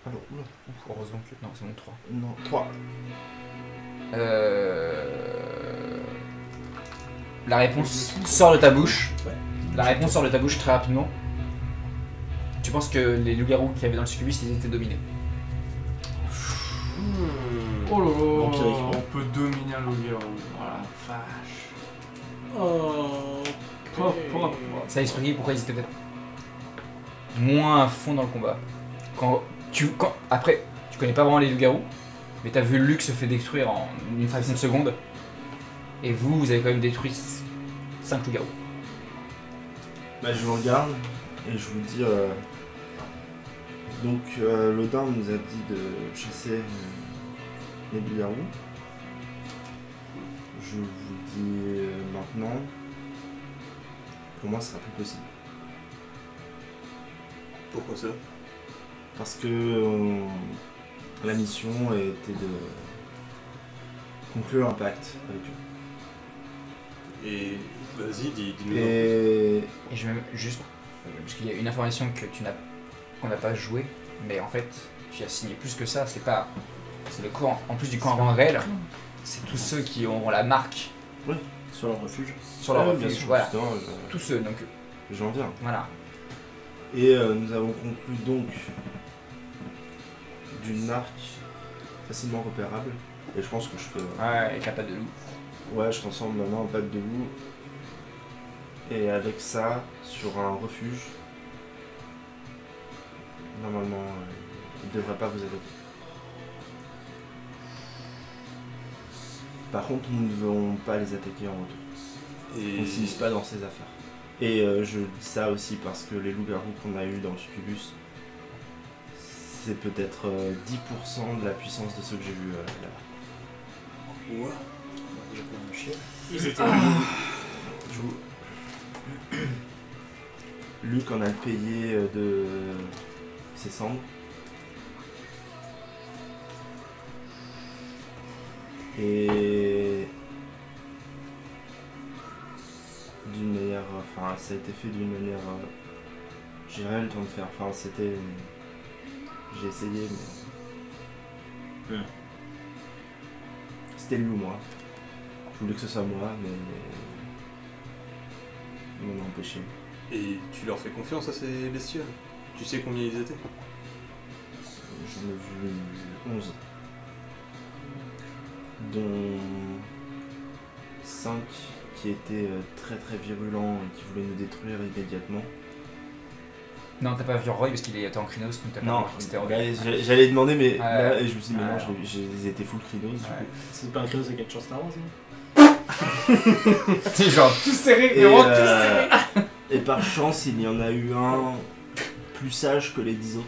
Alors, oula. Ouf, heureusement que. Non, c'est mon 3. Non, 3. La réponse sort de ta bouche. La réponse sort de ta bouche très rapidement. Tu penses que les loups-garous qu'il y avait dans le succubus, ils étaient dominés. Oh là là, Vampiriquement. on peut dominer un loup-garou. Oh la vache. Oh. Ça explique pourquoi ils étaient peut-être moins à fond dans le combat. Après, tu connais pas vraiment les loups-garous, mais t'as vu Luc se fait détruire en une fraction de seconde. Et vous avez quand même détruit 5 loups-garous. Bah, je vous regarde et je vous dis. Donc, l'Odin nous a dit de chasser les loups-garous. Je vous dis maintenant. Pour moi, ce sera plus possible. Pourquoi ça? Parce que la mission était de conclure un pacte avec eux. Et Vas-y, dis-nous. Et Et je vais même juste. Parce qu'il y a une information qu'on n'a pas joué, mais en fait, tu as signé plus que ça, c'est pas. C'est le camp, en plus du camp réel, c'est tous ceux qui auront la marque Sur leur refuge. sur leur bien refuge. sûr, Voilà. justement, Tous ceux, donc j'en viens. voilà. Et nous avons conclu donc d'une marque facilement repérable. Et je pense que je peux. Ouais, avec la patte de loup. Ouais, je transforme ma main en patte de loup. Et avec ça, sur un refuge, normalement, il ne devrait pas vous attaquer. Par contre, nous ne devons pas les attaquer en retour. Et On ne s'immisce pas dans ces affaires. Et je dis ça aussi parce que les loups-garous qu'on a eu dans Succubus, c'est peut-être 10% de la puissance de ceux que j'ai vus là-bas. Ouah. Déjà pour un chien. Ils étaient. Je vous- Luc en a payé de ses cendres. Et d'une manière, enfin ça a été fait d'une manière, j'ai rien eu le temps de faire, enfin c'était, j'ai essayé mais c'était le loup moi. Je voulais que ce soit moi mais ils m'en ont empêché. Et tu leur fais confiance à ces bestioles? Tu sais combien ils étaient? J'en ai vu 11. Dont 5 qui étaient très très virulents et qui voulaient nous détruire immédiatement. Non, t'as pas vu Roy parce qu'il était en Krynos, donc t'as pas Non, vu que c'était Roy. j'allais demander mais Ouais. là et je me suis dit mais non, Ouais. ils étaient full Krynos du Ouais. coup. C'est pas un créneau, c'est quelque chose Star Wars, hein. C'est genre tout serré, Et, vraiment tout serré. et par chance il y en a eu un plus sage que les 10 autres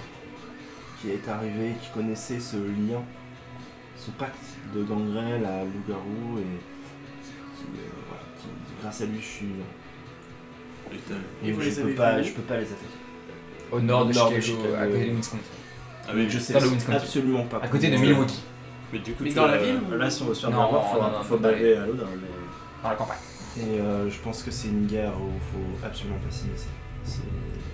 qui est arrivé, qui connaissait ce lien, ce pacte de gangrel à loup-garou et voilà, qui, grâce à lui je suis vivant. Et vous je les peux avez pas, vus je peux pas les attaquer. Au nord de Au nord de Chicago, Chicago. à côté de Wisconsin. Ah oui, Je sais dans le Wisconsin. absolument pas. À côté de comment- Milwaukee, Mais du coup, Mais tu dans as- la ville Là, si on veut se faire Non, avoir, non, faut non, baver à l'eau dans les. dans la campagne. Et je pense que c'est une guerre où il faut absolument pas s'immiscer. C'est-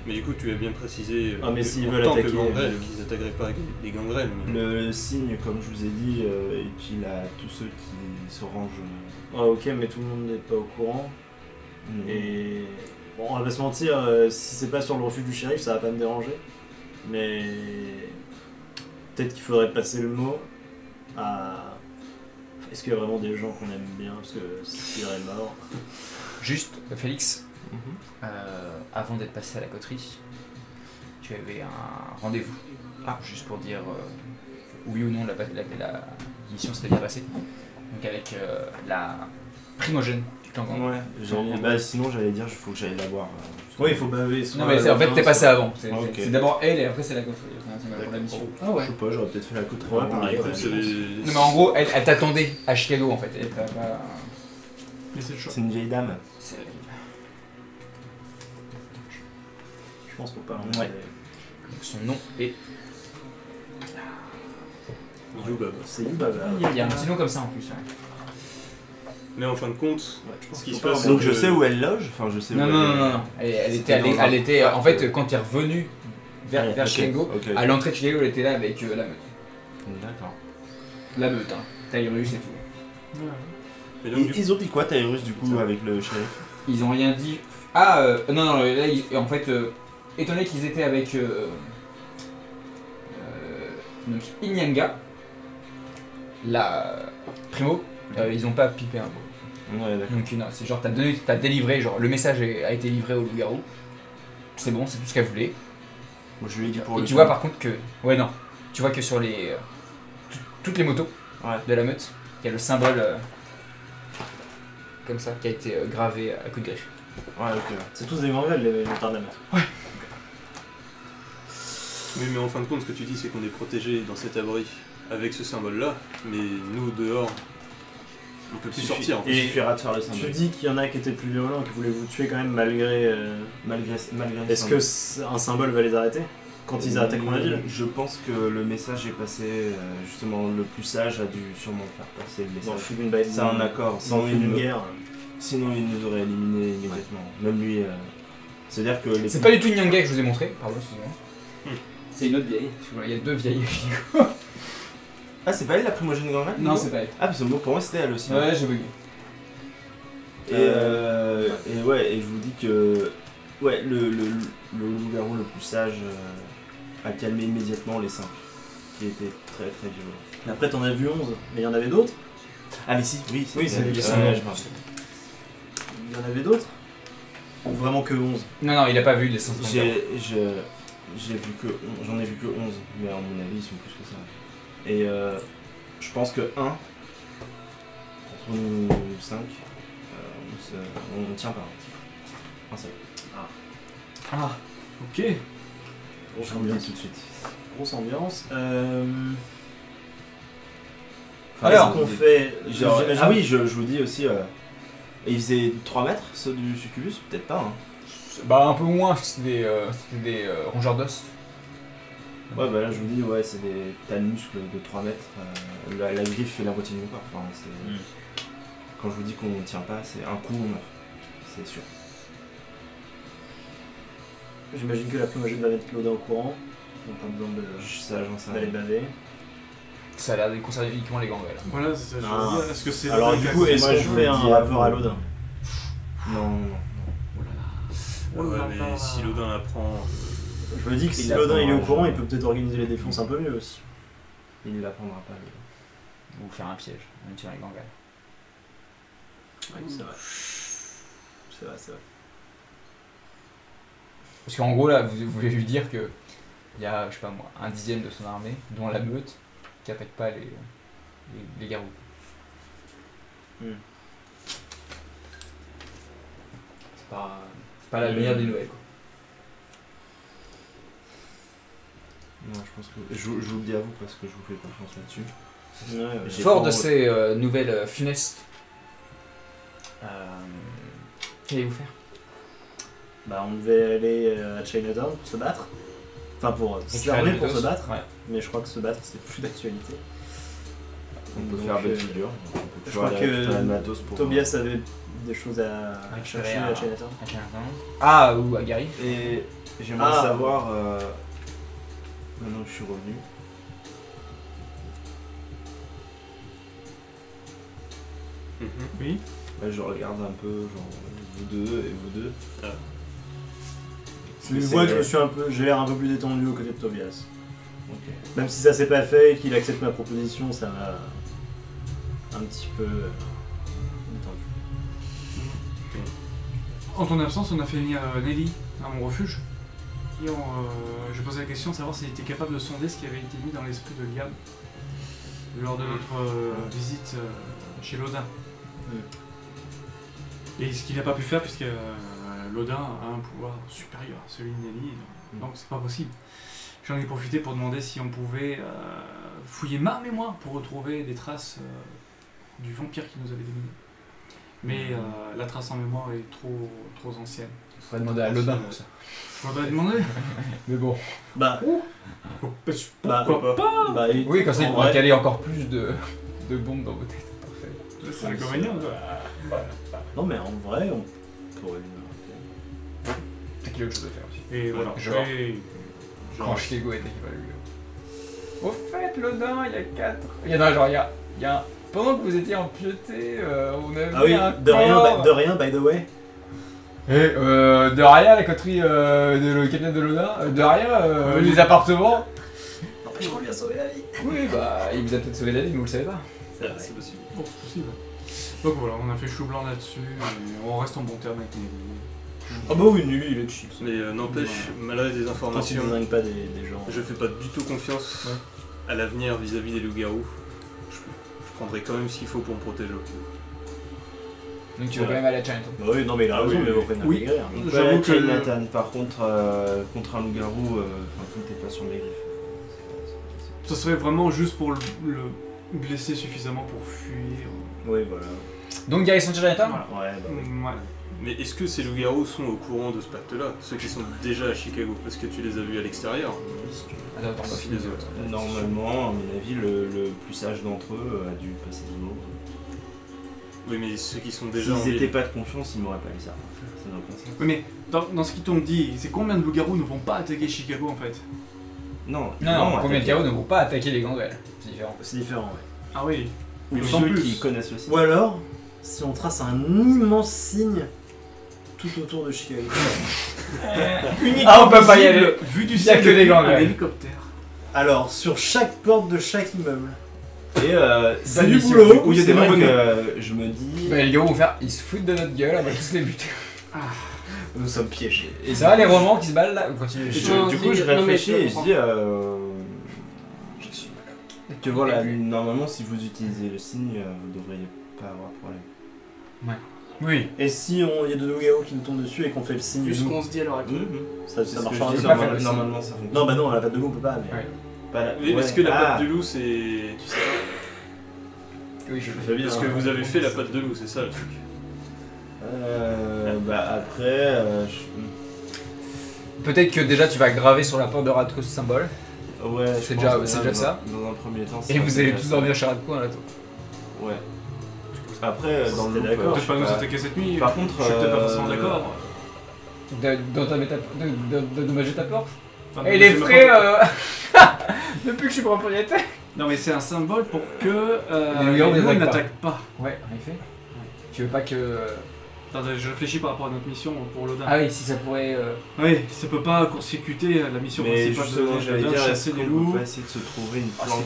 Mais du coup, tu as bien précisé Ah, mais que s'ils en veulent tant que attaquer, gangrel, qu'ils n'attaqueraient pas les gangrels. Mais... Le signe, comme je vous ai dit, est qu'il a tous ceux qui se rangent. Ah, ok, mais tout le monde n'est pas au courant. Et. Bon, on va pas se mentir, si c'est pas sur le refuge du shérif, ça va pas me déranger. Mais. Peut-être qu'il faudrait passer le mot à. Est-ce qu'il y a vraiment des gens qu'on aime bien? Parce que s'il est mort. Juste, Félix, Mhm. avant d'être passé à la coterie, tu avais un rendez-vous. Juste pour dire oui ou non la mission s'était bien passée. Donc avec la primogène du clan Gang. Ouais, sinon j'allais dire il faut que j'aille la voir. Oui, il faut baver. Non mais en fait t'es passé avant. C'est Ah, ok. c'est d'abord elle et après c'est la coterie. Enfin, c'est pour la D'accord. mission. Ah Je ouais. sais pas, j'aurais peut-être fait la côte. Ouais, pareil, Du coup, ouais. c'est les- Non mais en gros elle t'attendait à Chicago en fait. Elle t'a pas... Mais c'est chaud. C'est une vieille dame. C'est- Je pense qu'il faut pas. Ouais. Son nom est... Yubab. C'est Yubaba. Il y a un petit nom comme ça en plus. Ouais. Mais en fin de compte, Je pense ce qui qu'il se faut pas passe, en Donc c'est je que- sais où elle loge. Enfin, je sais Non, où non, elle non, non, non. Elle était, C'était dans elle un- était en Ah, fait, ok. quand tu es revenu vers Ok, Chicago, ok. à l'entrée de Chicago, elle était là avec la meute. D'accord. La meute, hein. Tyrus et tout. Mais donc, du- Ils ont dit quoi, Tyrus, du coup, avec le shérif? Ils ont rien dit. Non, non, là, en fait, étant donné qu'ils étaient avec donc Inyanga, la Primo, ils ont pas pipé un mot. Ouais, d'accord. Donc non, c'est genre t'as délivré, genre le message a été livré au loup-garou. C'est bon, c'est tout ce qu'elle voulait. Moi, je lui ai dit pour Et le tu coup. vois par contre que, ouais non, tu vois que sur les toutes les motos Ouais. de la meute, il y a le symbole comme ça qui a été gravé à coup de griffe. Ouais, ok. C'est tous des gangrels, les motards de la meute. oui, mais en fin de compte, ce que tu dis, c'est qu'on est protégé dans cet abri avec ce symbole-là, mais nous, dehors, on peut plus sortir. En fait. Il suffira de faire le Tu symbole. dis qu'il y en a qui étaient plus violents, qui voulaient vous tuer quand même malgré. Malgré le Est-ce que un symbole va les arrêter quand ils attaqueront la ville? Je pense que le message est passé, justement, le plus sage a dû sûrement faire passer le Dans le message. fut d'une bataille. C'est un accord, Dans le fut d'une une- guerre. Sinon, il nous aurait éliminés immédiatement. Même lui. C'est-à-dire que les. C'est pas du tout une Nyanga que je vous ai montré, pardon, excusez-moi. C'est une autre vieille. Il y a 2 vieilles. Ah, c'est pas elle la primogène de Gangren? Non, c'est pas elle. Ah, parce que pour moi, c'était elle aussi. Ouais, j'ai bugué. Et ouais, et je vous dis que. Ouais, le loup-garou le plus sage a calmé immédiatement les 5, qui étaient très très violents. Et après, t'en as vu 11, mais il y en avait d'autres. Ah, mais si, oui, Oui, c'est lui. je me rappelle. Il y en avait d'autres. Ou vraiment que 11. Non, il a pas vu les 500. J'ai vu que j'en ai vu que 11, mais à mon avis ils sont plus que ça. Et je pense que 1 contre nous 5, on tient pas. Un seul. Ah, Ok. Grosse Je vous le dis ambiance. tout de suite. Grosse ambiance. Alors, Qu'est-ce qu'on fait Genre, J'imagine- ah oui, je vous dis aussi, ils faisaient 3 mètres ceux du succubus, peut-être pas. Hein. bah un peu moins, c'était des rongeurs d'os. Ouais, bah là je vous dis, ouais, c'est des tas de muscles de 3 mètres. La griffe fait la moitié de mon corps. Enfin, quand je vous dis qu'on tient pas, c'est un coup on meurt. C'est sûr. J'imagine que la primogène va mettre l'Oda au courant. Donc pas besoin Ça, j'en sais d'aller rien. baver. Ça a l'air de concerner uniquement les gangres là. Voilà, c'est ça, je Ah. veux dire. Est-ce que c'est. Alors du coup, est-ce moi, je qu'on vous fait le un dis à rapport vous. à l'Oda Oh Non. là là. Oh Ouais, là mais là. si l'Odin l'apprend. Je me dis que si Il l'Odin il est au apprend, courant, je- il peut peut-être organiser les défenses un peu mieux aussi. Il ne l'apprendra pas. Ou faire un piège, même tirer les gangres. Ouais, c'est vrai. C'est vrai, c'est vrai. Parce qu'en gros là, vous voulez lui dire que il y a, je sais pas moi, 1/10 de son armée, dont la meute, qui attaque pas les garous. Hmm. C'est pas la meilleure des nouvelles quoi. Non, je pense que. Je vous le dis à vous parce que je vous fais confiance là-dessus. Ouais, ouais. J'ai Fort pas de envie- ces nouvelles funestes, qu'allez-vous faire? Bah on devait aller à Chinatown pour se battre. Enfin pour s'armer pour se battre. Ouais. Mais je crois que se battre c'est plus d'actualité. On peut Donc, faire belle figure. On peut je toujours crois aller que récupérer le matos pour. Tobias avait des choses à Récupérer chercher à- à Chinatown. Ah, ou à Gary. Et j'aimerais Ah. savoir. Maintenant que je suis revenu. Oui. Là, je regarde un peu, genre, vous deux et vous deux. Ah. Tu vois que j'ai l'air un peu plus détendu aux côtés de Tobias. Ok. Même si ça s'est pas fait et qu'il accepte ma proposition, ça m'a un petit peu détendu. En ton absence, on a fait venir Nelly à mon refuge. Et j'ai posé la question de savoir s'il était capable de sonder ce qui avait été mis dans l'esprit de Liam lors de notre visite chez Lodin. Et ce qu'il n'a pas pu faire puisque Lodin a un pouvoir supérieur à celui de Nelly, donc c'est pas possible. J'en ai profité pour demander si on pouvait fouiller ma mémoire pour retrouver des traces du vampire qui nous avait dominés. Mais la trace en mémoire est trop ancienne. Il faudrait demander à Lodin pour ça. Faudrait demander. Mais bon. Bah, Pourquoi pas? bah, et- Oui, comme ça, il en pourra vrai, caler encore plus de bombes dans vos têtes. Parfait. C'est l'inconvénient. quoi. Non mais en vrai, on pourrait lui C'est qu'il y a autre chose à faire aussi. Et voilà. Genre. Et- Quand Chiego était qui va lui. Au fait, Lodin, il y a 4. Il y en a genre, il y a pendant que vous étiez en piété, on a vu Ah oui, un de corps. rien, by the way. Et de rien, la coterie le capitaine de Lodin. De rien, les appartements. N'empêche qu'on lui a sauvé la vie. Oui, bah, il vous a peut-être sauvé la vie, mais vous le savez pas. C'est possible. Bon, c'est possible. Donc voilà, on a fait chou blanc là-dessus. Et on reste en bon terme avec Nelly. Ah bah oui, lui, il est chill. Mais n'empêche, malgré des Tant qu'il informations, ne dingue pas des gens. je fais pas du tout confiance à l'avenir vis-à-vis des loups-garous. Je prendrai quand même ce qu'il faut pour me protéger. Donc tu veux quand même aller à Chinatown. Bah oui, non mais il a Ah raison, oui, mais oui. vous prenez Oui. intégrer. Hein. On peut J'avoue aller à que- Chinatown, par contre, contre un loup-garou, enfin, comptez pas sur mes griffes. Ça serait vraiment juste pour le blesser suffisamment pour fuir. Oui, voilà. Donc Garrison Chinatown. Voilà. Ouais, bah oui. Ouais. Mais est-ce que ces loups-garous sont au courant de ce pacte-là? Ceux qui sont déjà à Chicago? Parce que tu les as vus à l'extérieur. Attends, Si les autres. Normalement, à mon avis, le plus sage d'entre eux a dû passer du mot. Oui, mais ceux qui sont déjà en S'ils étaient ville. pas de confiance, ils m'auraient pas dit ça. Ça n'a aucun sens. Oui, mais dans ce qu'ils t'ont dit, c'est combien de loups-garous ne vont pas attaquer Chicago en fait? Non, Non, combien de attaquer. carreaux ne vont pas attaquer les gangrels? C'est différent. C'est différent, ouais. Ah oui. Ou D'autant ceux plus. qui connaissent le site. Ou alors, si on trace un immense signe tout autour de Chicago. Uniquement Ah, on peut pas y visible, aller. Vu du Y a ciel que des depuis gangrels. un hélicoptère. Alors, sur chaque porte de chaque immeuble. Et C'est du mission. boulot. où il y a C'est des vrai mecs, que- je me dis. Bah, les gars vont faire, ils se foutent de notre gueule, on va tous les buter. Nous sommes piégés. Et ça va les romans qui se baladent là? Vous continuez. Et Non, du coup, je non, mais réfléchis je et je comprends. dis. Que voilà, normalement, si vous utilisez le signe, vous devriez pas avoir de problème. Oui. Et si il y a de loups-garous qui nous tombent dessus et qu'on fait le signe Vu ce de qu'on nous, se dit à l'heure actuelle. ça C'est ce que marchera je dis, un peu. pas faire le signe. normalement, ça fonctionne. Non, bah non, à la patte de loup on peut pas, mais. Ouais. Pas la- Oui, parce ouais. que la Ah. patte de loup, c'est. Tu sais Oui, je Je fais bien. Parce que vous avez fait la patte de loup, c'est ça le truc. Bah après, Peut-être que déjà tu vas graver sur la porte de Radko ce symbole. ouais, je C'est pense déjà- que c'est là, déjà ça. Dans un premier temps. Et vous allez tous dormir chez Radko là. Ouais. Après, dans le C'était loop, d'accord. je Peut-être pas sais nous pas. attaquer cette nuit. Par contre, je suis peut-être pas forcément d'accord. De dommager ta porte. Enfin, Et les je sais frais, pas. depuis que je suis propriétaire. Non, mais c'est un symbole pour que Les les loups-garous loups n'attaquent n'attaquent pas. Ouais, en effet. Tu veux pas que. Attendez, je réfléchis par rapport à notre mission pour l'Odin. Ah oui, si ça pourrait. Oui, ça peut pas court-circuiter la mission Mais principale justement, de j'allais l'Odin, dire, est-ce chasser des qu'on loups. peut pas essayer de se trouver une Ah, planque?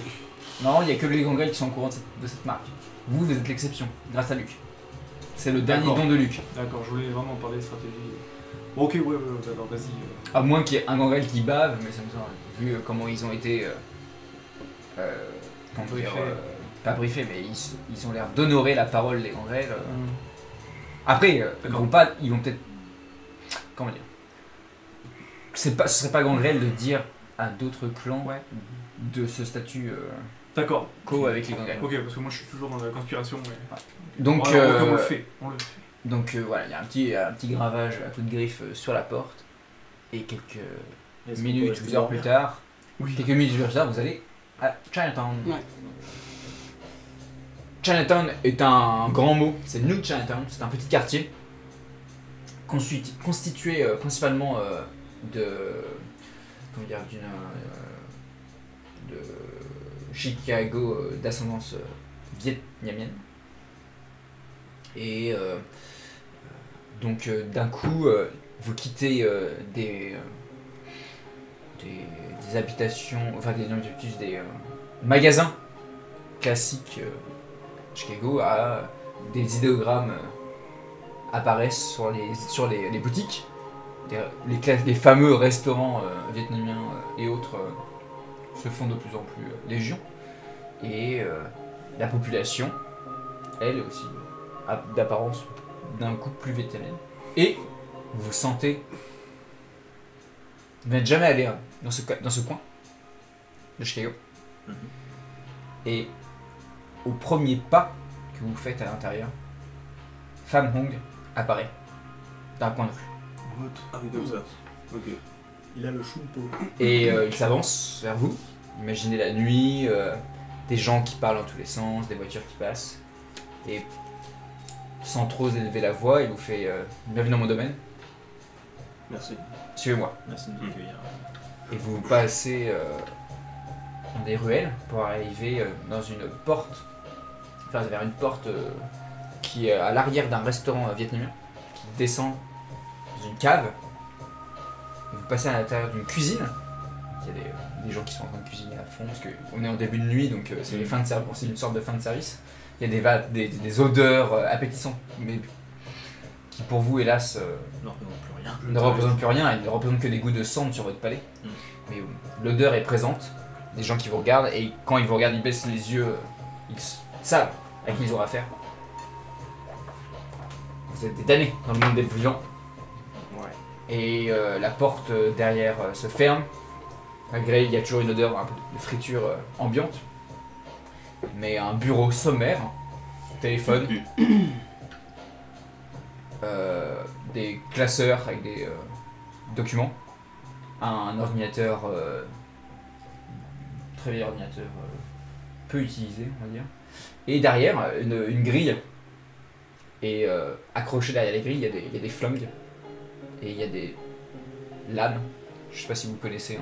Non, il y a que les gangrels qui sont au courant de cette marque. Vous êtes l'exception, grâce à Luc. C'est le dernier D'accord. don de Luc. D'accord, je voulais vraiment parler de stratégie. Bon, ok, ouais, alors vas-y. À moins qu'il y ait un gangrel qui bave, mais ça me semble. Vu comment ils ont été. Comment dire, Briefés. pas briefés, mais ils ont l'air d'honorer la parole des gangrels. Après, D'accord. ils vont peut-être. Comment dire? Ce serait pas gangrel de dire à d'autres clans Ouais. de ce statut D'accord. co avec les gangrels. Ok, parce que moi je suis toujours dans la conspiration. Mais... Donc, Ouais, on le fait. On le fait. donc voilà, il y a un petit gravage à coup de griffe sur la porte. Et quelques Est-ce qu'on minutes peut ou rester heures dormir plus tard, Oui. quelques minutes plus tard, vous allez à Chinatown. Ouais. Chinatown est un grand mot, c'est New Chinatown, c'est un petit quartier constitué principalement de Chicago d'ascendance vietnamienne. Et donc d'un coup, vous quittez des habitations, enfin des magasins classiques Chicago, à des idéogrammes apparaissent sur les boutiques. Les fameux restaurants vietnamiens et autres se font de plus en plus légion. Et la population, elle aussi, d'apparence d'un coup plus vietnamienne. Et vous sentez... Vous n'êtes jamais allé dans ce coin de Chicago. Et au premier pas que vous faites à l'intérieur, Pham Hong apparaît d'un coin de rue. Ah oui, comme ça. Ok. Il a le choupeau. Et il s'avance vers vous. Imaginez la nuit, des gens qui parlent dans tous les sens, des voitures qui passent. Et sans trop élever la voix, il vous fait bienvenue dans mon domaine, Merci. suivez-moi. Merci de m'accueillir. Et vous passez dans des ruelles pour arriver dans une porte, enfin vers une porte qui est à l'arrière d'un restaurant vietnamien, qui descend dans une cave. Et vous passez à l'intérieur d'une cuisine. Il y a des gens qui sont en train de cuisiner à fond parce qu'on est en début de nuit, donc c'est les fins de service, c'est une sorte de fin de service. Il y a des odeurs appétissantes, mais qui pour vous hélas Non, plus rien. ne représentent plus rien, ils ne représentent que des goûts de cendre sur votre palais. Mais l'odeur est présente, des gens qui vous regardent, et quand ils vous regardent, ils baissent les yeux, ils savent à qui ils ont affaire. Vous êtes des damnés dans le monde des vivants. Et la porte derrière se ferme, malgré il y a toujours une odeur un peu de friture ambiante. Mais un bureau sommaire, téléphone, des classeurs avec des documents, un ordinateur, très vieil ordinateur, peu utilisé on va dire, et derrière une grille Et accroché derrière les grilles, il y a des flingues. Et il y a des lames. Je sais pas si vous connaissez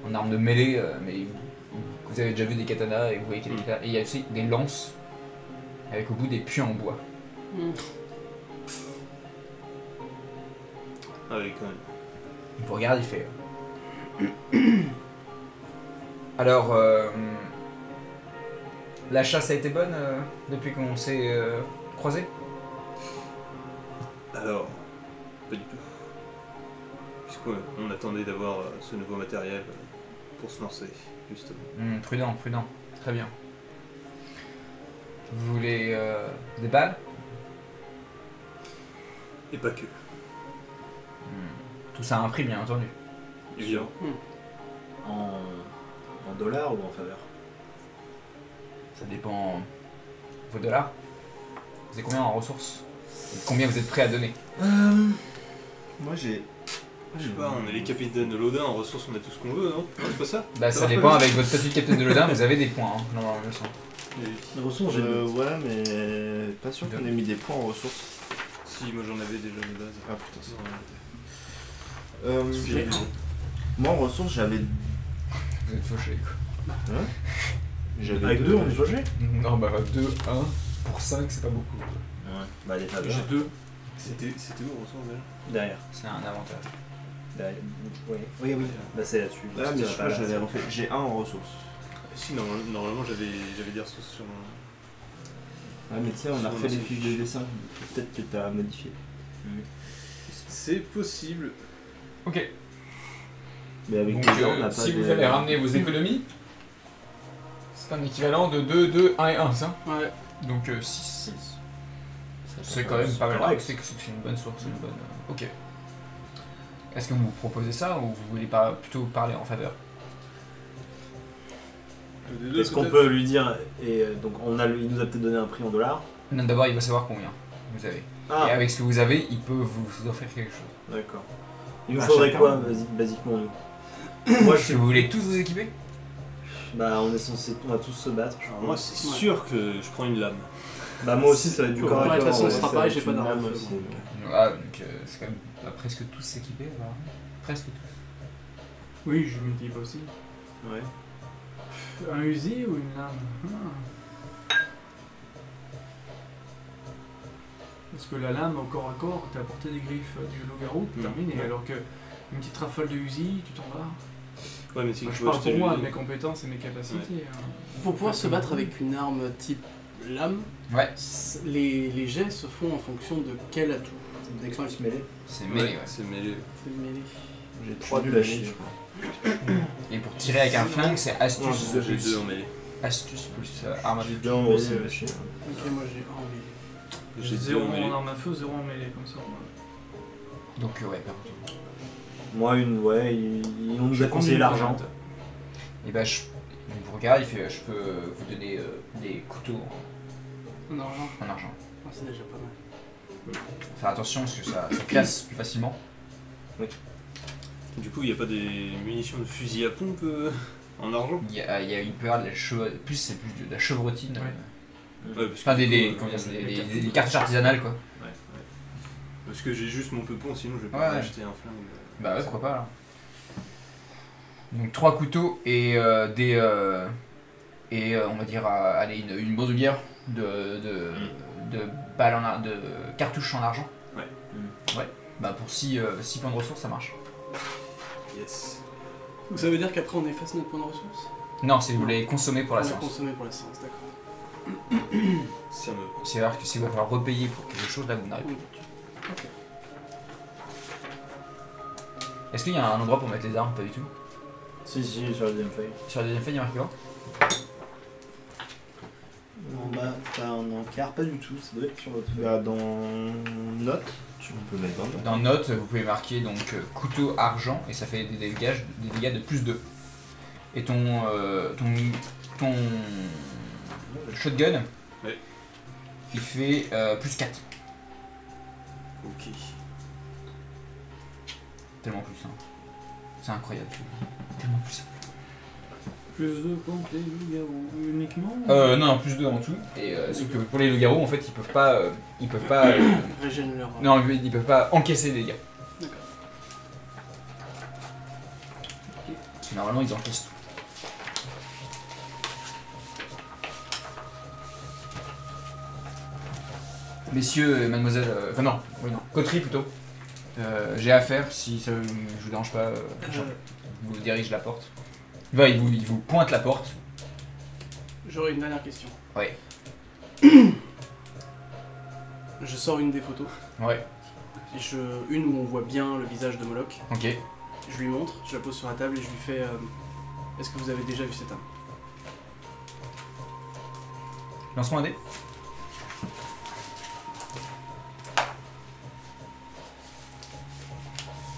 en armes de mêlée, mais vous avez déjà vu des katanas et vous voyez qu'il y a des katanas. Et il y a aussi des lances avec au bout des puits en bois. Ah oui, quand même. Il vous regarde, il fait. Alors, la chasse a été bonne depuis qu'on s'est croisés? Alors, pas du tout. Puisqu'on attendait d'avoir ce nouveau matériel pour se lancer, justement. Prudent, prudent. Très bien. Vous voulez des balles? Et pas que. Tout ça a un prix, bien entendu. Évidemment. En dollars ou en faveur? Ça dépend vos dollars. Vous avez combien en ressources? Et combien vous êtes prêt à donner? Moi j'ai. Je sais pas, on est les capitaines de l'Odin, en ressources on a tout ce qu'on veut, non? Non, c'est pas ça? Bah ça dépend, avec votre statut de capitaine de l'Odin, vous avez des points, hein, normalement, je le sens. Les ressources, j'ai mis. Ouais, mais pas sûr qu'on ait mis des points en ressources. Si, moi j'en avais déjà de base. Ah putain, c'est J'ai- moi en ressources j'avais. Vous êtes fauchés, quoi. J'avais Avec deux, on est fauché? Non, bah 2, 1, pour 5, c'est pas beaucoup. Ouais. Bah, les faveurs. J'ai 2. C'était où en ressources déjà? Derrière. C'est un avantage. Derrière. Oui. Bah, c'est là-dessus. Ah, mais je crois que j'avais refait. J'ai 1 en ressources. Si, normalement j'avais des ressources sur mon... Ah, mais tu sais, on a refait les fiches de dessin. Peut-être que t'as modifié. C'est possible. Ok. Mais avec Donc, les gars, on n'a pas si de- vous allez ramener vos économies, c'est un équivalent de 2, 2, 1 et 1, ça? Ouais. Donc 6. Ça C'est fait quand même pas mal. correct. C'est que c'est une bonne source, une bonne. Ok. Est-ce que vous proposez ça ou vous voulez pas plutôt parler en faveur? Est-ce qu'on peut lui dire. Et donc, il nous a peut-être donné un prix en dollars. Non, d'abord, il va savoir combien vous avez. Et Ah, avec ce que vous avez, il peut vous offrir quelque chose. d'accord. Il nous À faudrait chacun. quoi, basiquement, nous? Moi, Est-ce que vous voulez tous vous équiper? Bah, on va tous se battre. Alors moi c'est sûr que je prends une lame. Bah, moi aussi, ça va être du Ouais, corps à de toute corps. façon, ouais, ce sera ça pareil, va j'ai être pas une d'arme lame à feu, aussi. donc. Ah, donc c'est quand même presque tous équipés, apparemment. Presque tous. Oui, je me dis pas aussi. Ouais. Un Uzi ou une lame? Parce que la lame au corps à corps, t'as porté des griffes du loup-garou, terminé. Ouais. Alors que une petite rafale de Uzi, tu t'en vas. Ouais, mais c'est Moi, que je faut parle acheter pour moi, le- de mes compétences et mes capacités. hein. Pour pouvoir se battre avec une arme type lame, Ouais, les jets se font en fonction de quel atout. Dès que se mêler. c'est Ouais, mêlé, ouais. c'est mêlé. C'est mêlé. J'ai 3 nul de à la chier. je crois. Et pour tirer avec un flingue, c'est Non, astuce j'ai J'ai plus. 2 en mêlée. Astuce plus arme à feu. Bien Mais aussi. c'est vaché. Ok, moi j'ai un mêlé. J'ai 2 0 en mêlée. en arme à feu, 0 en mêlée, comme ça. Donc, ouais, par contre. Moi, on nous a conseillé l'argent. Et bah, il vous regarde, il fait je peux vous donner des couteaux Non, non, en argent. c'est déjà pas mal. Faire attention parce que ça casse plus facilement. Du coup, il n'y a pas des munitions de fusil à pompe en argent? Il peut y avoir de la plus c'est plus de la chevrotine. Ouais. Ouais, parce Enfin, que du coup, comment dire, c'est des cartouches artisanales quoi. Ouais. Parce que j'ai juste mon peupon, sinon je vais pas Ouais. acheter un flingue. Bah ouais, pourquoi pas là. Donc 3 couteaux et on va dire allez, une bandoulière de balles de cartouches en argent. Ouais. Ouais. Bah pour 6 points de ressources ça marche. Yes. Donc ça veut dire qu'après on efface notre point de ressources? Non, c'est vous les consommer pour la On l'a séance. consommé pour la séance, d'accord. Ça me... C'est-à-dire que si vous va falloir repayer pour quelque chose, là vous n'arrivez Oui. plus. Est-ce qu'il y a un endroit pour mettre les armes? Pas du tout. Si, sur la deuxième feuille. Sur la deuxième feuille, il y a marqué quoi? En bas, t'as un encart, pas du tout, ça doit être sur votre feuille. Bah, dans notes, tu peux mettre dans notes. Dans notes, vous pouvez marquer donc couteau argent et ça fait des dégâts de plus 2. Et ton shotgun, Ouais. il fait plus 4. Ok. Tellement plus. Hein. C'est incroyable. Tellement plus. Plus 2 contre les loups-garous uniquement Non, plus 2 en tout. Et sauf que pour les loups-garous, en fait, ils peuvent pas. Régène leur. Non, ils peuvent pas encaisser des dégâts. D'accord. Parce que normalement, ils encaissent tout. Messieurs et mademoiselle. Enfin, non, oui, non. Coterie plutôt. J'ai affaire, si ça je vous dérange pas. Je vous dirige la porte. Il vous pointe la porte. J'aurais une dernière question. Ouais. Je sors une des photos. Ouais. Une où on voit bien le visage de Moloch. Ok. Je lui montre, je la pose sur la table et je lui fais est-ce que vous avez déjà vu cette âme? Lance-moi un dé.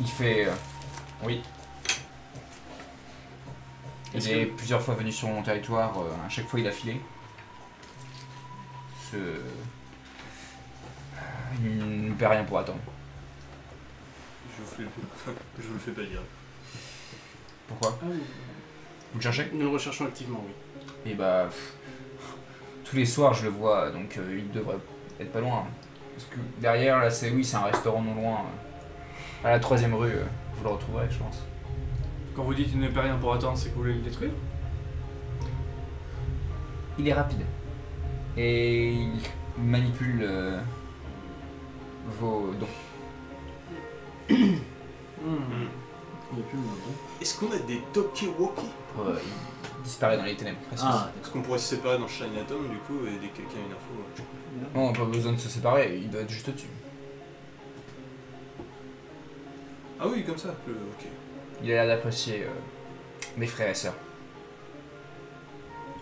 Il fait. Oui. Il est plusieurs fois venu sur mon territoire, à chaque fois il a filé. Il ne paie rien pour attendre. Je vous le fais pas dire. Pourquoi? Ah oui. Vous le cherchez? Nous le recherchons activement, oui. Et bah. Tous les soirs je le vois, donc il devrait être pas loin. Parce que derrière, là c'est un restaurant non loin. À la 3ème rue, vous le retrouverez, je pense. Quand vous dites qu'il ne paie rien pour attendre, c'est que vous voulez le détruire? Il est rapide. Et il manipule vos dons. Il y a plus le nom. Est-ce qu'on a des Tokiwoki? Il disparaît dans les ténèbres. Ah, Est-ce qu'on pourrait se séparer dans Chinatown du coup et dès que quelqu'un a une info? Non, pas besoin de se séparer, il doit être juste au-dessus. Ah oui, comme ça. Ok. Il a l'air d'apprécier mes frères et sœurs.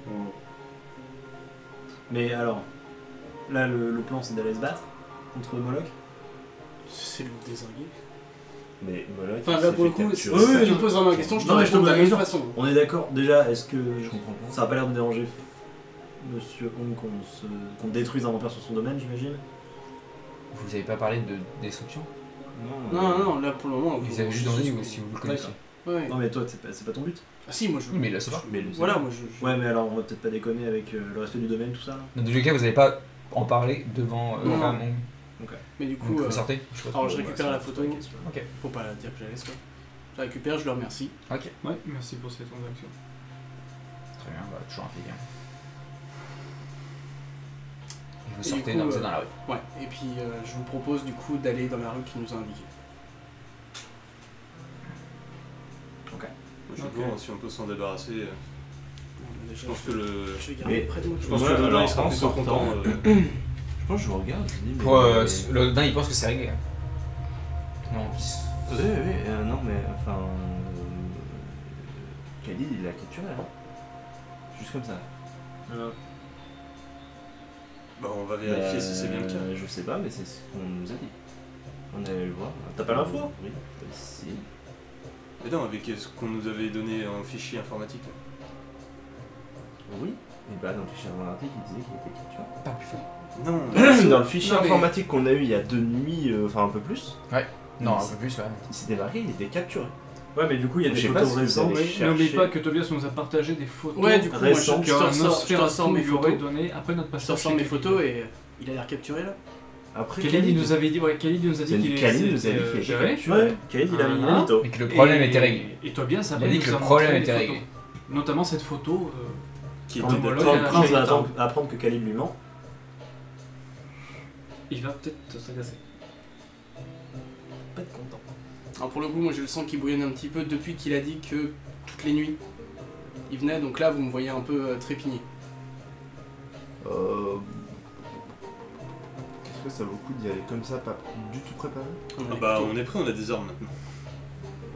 oh. Mais alors, là le plan c'est d'aller se battre contre Moloch. C'est le désinguer. Mais Moloch, Enfin il là s'est pour le fait coup, capturer. si Oui, tu oui, me poses vraiment la question, je te Non, mais je te réponds de la pose la même question. façon. On est d'accord, déjà, est-ce que Je comprends pas. ça a pas l'air de déranger Monsieur Hong qu'on détruise un vampire sur son domaine, j'imagine? Vous avez pas parlé de destruction? Non, là pour le moment. Vous avez juste dans le livre si vous le connaissez. Ouais. Non mais toi, c'est pas ton but. Ah si, moi je. Oui, mais il le sait pas. Mais le Voilà, moi je. Ouais, mais alors on va peut-être pas déconner avec le respect du domaine, tout ça là. Dans tous les cas, vous n'allez pas en parler devant Non. femme. Mais du coup. Donc vous sortez. Alors je récupère la photo. Ok. Faut pas dire que je la laisse quoi. Je la récupère, je le remercie. Ok. Ouais, merci pour cette transaction. Très bien, bah, toujours un plaisir. Vous Et sortez du coup, vous êtes dans la rue. Ouais, et puis je vous propose du coup d'aller dans la rue qui nous a indiqué. Moi, je suis Ok. bon, si on peut s'en débarrasser. Je pense que le. Je vais garder Mais- près de moi. Je pense Ouais, que le alors, Dodin il sera en plutôt sortant, content. Je pense que je vous regarde, je dis mais... Pour, le Odin, il pense que c'est réglé. Non, Oui, non mais enfin... Khalid il l'a capturé là. Juste comme ça. Bah, on va vérifier si c'est bien le cas. Je sais pas mais c'est ce qu'on nous a dit. On allait le voir. T'as pas l'info? Oui, si. Mais non, avec ce qu'on nous avait donné en fichier informatique. Là. Oui. Et bah dans le fichier informatique il disait qu'il était capturé. pas plus fort. Non, Dans le fichier Non, mais- informatique qu'on a eu il y a 2 nuits, enfin un peu plus, Non, un Il- peu plus, ouais. il s'était marqué, il était capturé. Ouais, mais du coup, il y a des Je sais pas photos si vous récentes. avez- Oui, chercher. n'oublie pas que Tobias nous a partagé des photos Ouais, du coup, moi je récentes te qu'un ressors Nosferatu mes lui aurait photos. donné après notre Je te passage. ressors mes photos et il a l'air capturé là. Après Khalid il nous avait dit, Khalid nous a dit qu'il Khalid nous a dit qu'il était géré. capturé. Ouais, Khalid, il a mis Ah. mytho. Et que le problème était réglé. Et Tobias Il a après dit nous que le a problème montré était des réglé. photos. Notamment cette photo. qui Quand était Moloch d'accord. Quand a le prince va longtemps. apprendre que Khalid lui ment, Il va peut-être s'agacer. pas être content. Alors pour le coup, moi j'ai le sang qui bouillonne un petit peu depuis qu'il a dit que toutes les nuits il venait, donc là vous me voyez un peu trépigner. Est-ce que ça vaut le coup d'y aller comme ça, pas du tout préparé? Ah bah, on est prêt, on a des armes maintenant.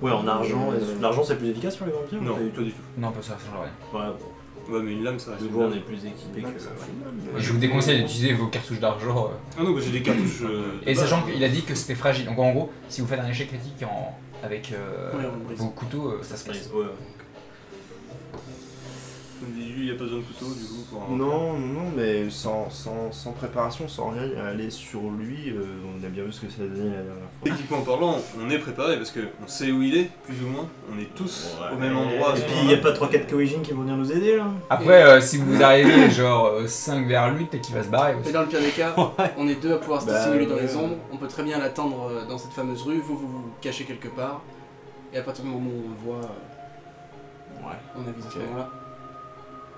Ouais, en argent, l'argent c'est plus efficace sur les vampires ou Non, pas du pas tout? du tout. Non, pas ça, ça change rien. Ouais, Ouais, mais une lame ça reste. du une coup on lame. est plus équipé que. Je vous déconseille d'utiliser vos cartouches d'argent. Ah non, bah, j'ai des cartouches. Et de sachant base. qu'il a dit que c'était fragile. Donc en gros, si vous faites un échec critique avec Ouais, on le brise. vos couteaux, ça se Ouais, casse. ouais. Lui, a pas besoin de couteau du coup pour un... Non, mais sans préparation, sans rien, aller sur lui, on a bien vu ce que ça donnait la dernière fois. Techniquement parlant, on est préparé parce qu'on sait où il est, plus ou moins. On est tous au même endroit. Et puis il n'y a pas 3-4 Koijin qui vont venir nous aider là. Après, si vous arrivez genre 5 vers lui, peut-être qu'il va se barrer Et aussi. dans le pire des cas, on est deux à pouvoir se Bah, dissimuler dans ouais. les ombres. On peut très bien l'attendre dans cette fameuse rue. Vous cachez quelque part. Et à partir du moment où on le voit, on avise à ce moment-là.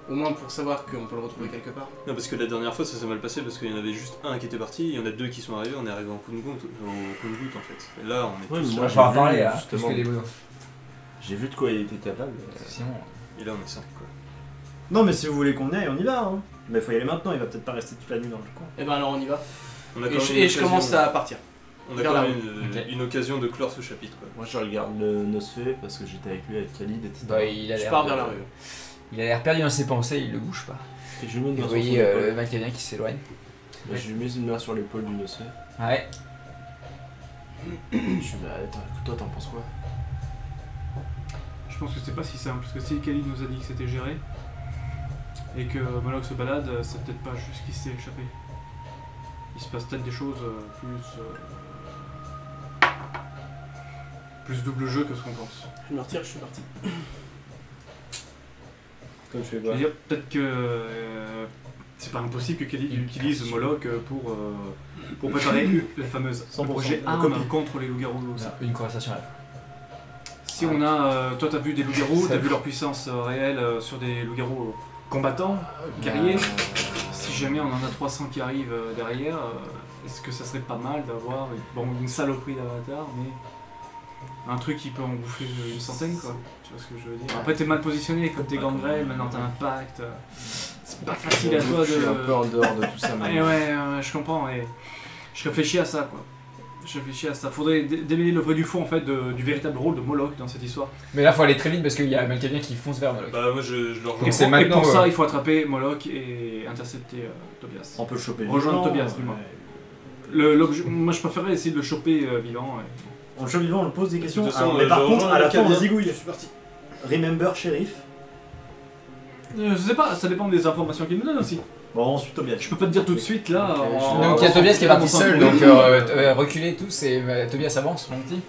Au moins pour savoir qu'on peut le retrouver quelque part. Non, parce que la dernière fois ça s'est mal passé parce qu'il y en avait juste un qui était parti, il y en a deux qui sont arrivés, on est arrivé en compte-goutte en fait. Et là on est Ouais, tous mais On moi, va j'ai falloir vu, parler là, justement. plus que des bouillons. J'ai vu de quoi il était capable. Sinon, et là on est 5 quoi. Non mais si vous voulez qu'on y aille, on y va. Hein. Mais faut y aller maintenant, il va peut-être pas rester toute la nuit dans le coin. Et ben alors on y va. On a Et quand je, même une et je commence occasion- à partir. On a vers quand la même rue. une occasion de clore ce chapitre quoi. Moi je regarde le Nosfé parce que j'étais avec lui, avec Khalid, etc. bah, il a Je l'air. pars vers la rue. Il a l'air perdu dans ses pensées, il ne bouge pas. Et je lui mets une Vous main sur son voyez épaule. le Macavien qui s'éloigne. Bah, je lui mets une main sur l'épaule du Nosfé. Ouais. Je lui dis, bah, attends, écoute, toi t'en penses quoi? Je pense que c'est pas si simple, parce que si Khalid nous a dit que c'était géré, et que Moloch se balade, c'est peut-être pas juste qu'il s'est échappé. Il se passe peut-être des choses plus double jeu que ce qu'on pense. Je me retire, je suis parti. Toi tu fais Je veux dire, peut-être que c'est pas impossible que Khalid utilise Moloch pour préparer la fameuse 100% projet la arme copie. contre les loups-garous aussi. Une conversation là. Si on a, toi t'as vu des loups-garous, t'as vu leur puissance réelle sur des loups-garous combattants, guerriers. Si jamais on en a 300 qui arrivent derrière, est-ce que ça serait pas mal d'avoir une saloperie d'avatar, mais un truc qui peut en bouffer une centaine quoi. Tu vois ce que je veux dire? Après t'es mal positionné, comme t'es gangrel, maintenant t'as un pacte. C'est pas facile à toi de. Je suis un peu en dehors de tout ça Et maintenant. ouais, je comprends. Et je réfléchis à ça quoi. Je réfléchis à ça. Faudrait démêler le vrai du faux en fait du véritable rôle de Moloch dans cette histoire. Mais là, faut aller très vite parce qu'il y a Macavien qui fonce vers Moloch. Bah moi je le rejoins. Donc c'est Et maintenant, pour ça, il faut attraper Moloch et intercepter Tobias. On peut le choper. Rejoindre vivant, Tobias, dis-moi. ouais. Moi je préférerais essayer de le choper vivant. On le chope vivant, on le pose des questions. De toute façon, mais par je contre, rejoins à la le fin, on Macavien. zigouille. Je suis parti. Remember shérif. Je sais pas, ça dépend des informations qu'il nous donne aussi. Bon, ensuite Tobias. Je peux pas te dire tout de suite là. Ok, Donc il y a Tobias qui est parti seul, donc reculez tous et Tobias avance, mon petit.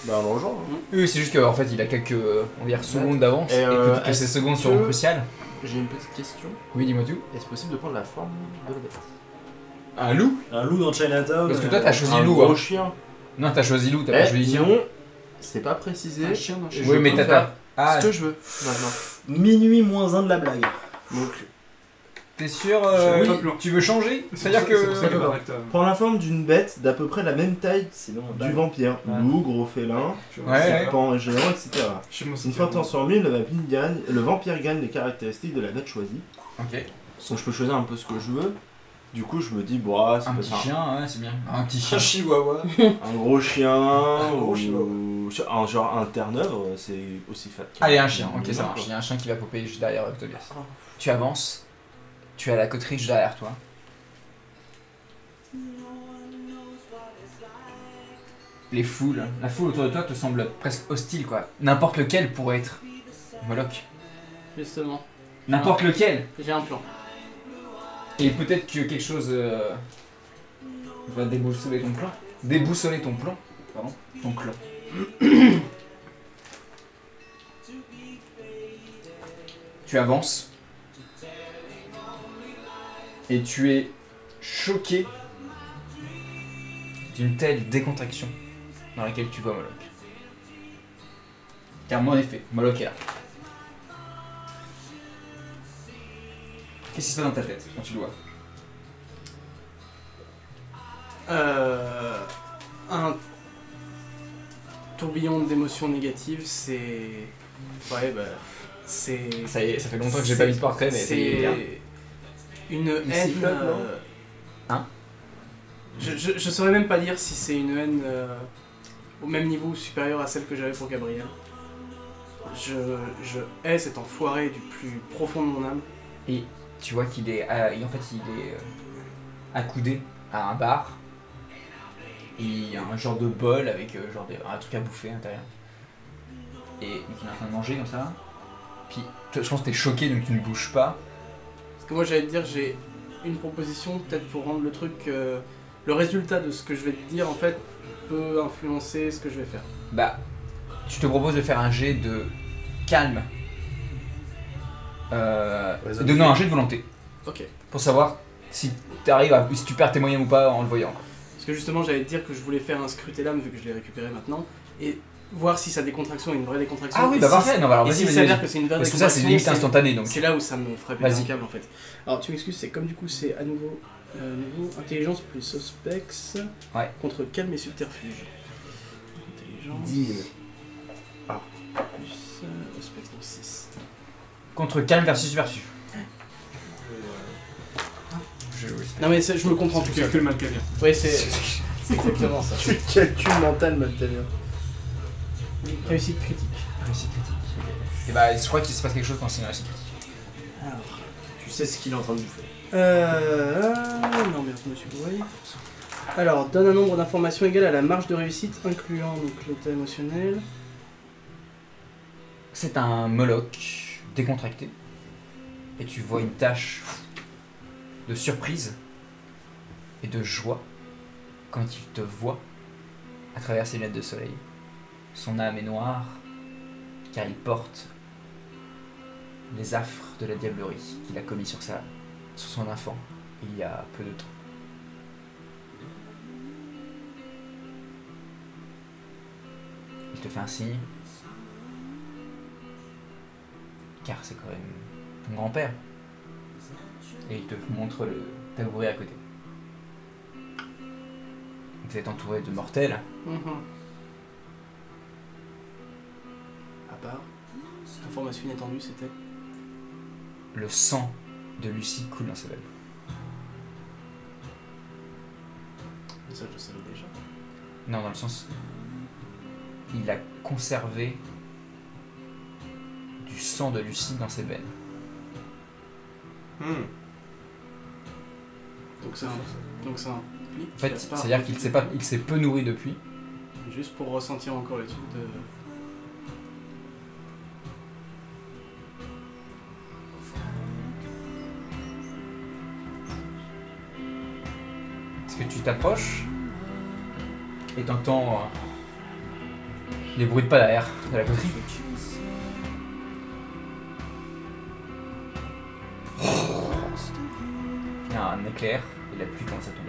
Bah on le rejoint. hein. Oui, c'est juste qu'en fait il a quelques on va dire, secondes d'avance Et, et peut-être que est-ce ces secondes que- seront cruciales. J'ai une petite question. Oui, dis-moi tout. Est-ce possible de prendre la forme de la bête? Un loup? Un loup dans Chinatown. Parce que toi t'as choisi Un loup. gros Hein. chien. Non, t'as choisi loup, t'as pas choisi chien. Non, c'est pas précisé. Un chien dans Et chez Oui, je mais peux t'as faire Ah, ce que je veux maintenant. Minuit moins 1 de la blague. Donc, t'es sûr Oui. tu veux changer? C'est-à-dire C'est pour ça que. que Barrett, prends la forme d'une bête d'à peu près la même taille Sinon, du vampire. Ouais. Loup, gros félin, Ouais. serpent géant, etc. Chez moi, Une fois transformé, le vampire gagne les caractéristiques de la bête choisie. Ok. Donc je peux choisir un peu ce que je veux. Du coup, je me dis, bah, ça Un peut petit être chien, ouais, c'est bien. Un petit chien. chihuahua. un gros chien, gros ou genre un terre-neuve, c'est aussi fat. Allez, un chien, ok, ça marche. Il y a un chien qui va popper juste derrière Tobias. Tu avances, tu as la coterie juste derrière toi. La foule autour de toi te semble presque hostile, quoi. N'importe lequel pourrait être Moloch. Justement, N'importe lequel. j'ai un plan. Et peut-être que quelque chose va déboussoler ton plan. Déboussoler ton plan. Pardon. Ton clan. Tu avances. Et tu es choqué d'une telle décontraction dans laquelle tu vois Moloch. Car en effet, Moloch est là. Qu'est-ce qui se passe dans ta tête quand tu le vois? Un tourbillon d'émotions négatives, c'est. Ouais, bah. C'est. Ça y est, ça fait longtemps que j'ai pas vu de portrait, mais ça y est, bien. Une haine. sifflote, non Hein je saurais même pas dire si c'est une haine au même niveau ou supérieure à celle que j'avais pour Gabriel. Je hais cet enfoiré du plus profond de mon âme. Et tu vois qu'il est, en fait, il est accoudé à un bar. Et il y a un genre de bol avec un truc à bouffer à l'intérieur. Et donc il est en train de manger comme ça. Puis je pense que t'es choqué donc tu ne bouges pas. Parce que moi j'allais te dire, j'ai une proposition peut-être pour rendre le truc... le résultat de ce que je vais te dire en fait peut influencer ce que je vais faire. Bah, je te propose de faire un jet de calme. Non, un jet de volonté. Ok. Pour savoir si tu perds tes moyens ou pas en le voyant. Parce que justement j'allais te dire que je voulais faire un scruter l'âme vu que je l'ai récupéré maintenant. Et voir si sa décontraction est une vraie décontraction. Ah oui, et bah si parfait, non, bah alors et vas-y, s'il vas-y. s'avère que c'est une vraie Parce que ça, décontraction, c'est limite instantané donc. c'est là où ça me ferait péter Vas-y. un câble en fait. Alors tu m'excuses, c'est comme du coup c'est à nouveau intelligence plus suspects contre calme et subterfuge. Intelligence 10. plus suspects donc 6. Contre calme versus subterfuge. Non mais je me comprends tout Tu seul. calcules mal bien. Oui c'est exactement ça. Tu calcules mental, Maltavia. Réussite critique. Réussite critique. Et bah, je crois qu'il se passe quelque chose quand c'est une réussite critique. Alors. Tu sais ce qu'il est en train de bouffer. Non merde, je me suis bourré. Alors, donne un nombre d'informations égal à la marge de réussite, incluant donc l'état émotionnel. C'est un Moloch décontracté. Et tu vois une tache de surprise et de joie quand il te voit à travers ses lunettes de soleil. Son âme est noire car il porte les affres de la diablerie qu'il a commis sur son enfant il y a peu de temps. Il te fait un signe car c'est quand même ton grand-père. Et il te montre le tabouret à côté. Vous êtes entouré de mortels. À part, information inattendue, c'était. Le sang de Lucie coule dans ses veines. Ça, je savais déjà. Non, dans le sens... Il a conservé du sang de Lucie dans ses veines. Donc c'est un flic. En fait, c'est-à-dire qu'il s'est peu nourri depuis. Juste pour ressentir encore le truc de... Est-ce que tu t'approches et t'entends les bruits de pas derrière de la coterie. Il y a un éclair et la pluie commence à tomber.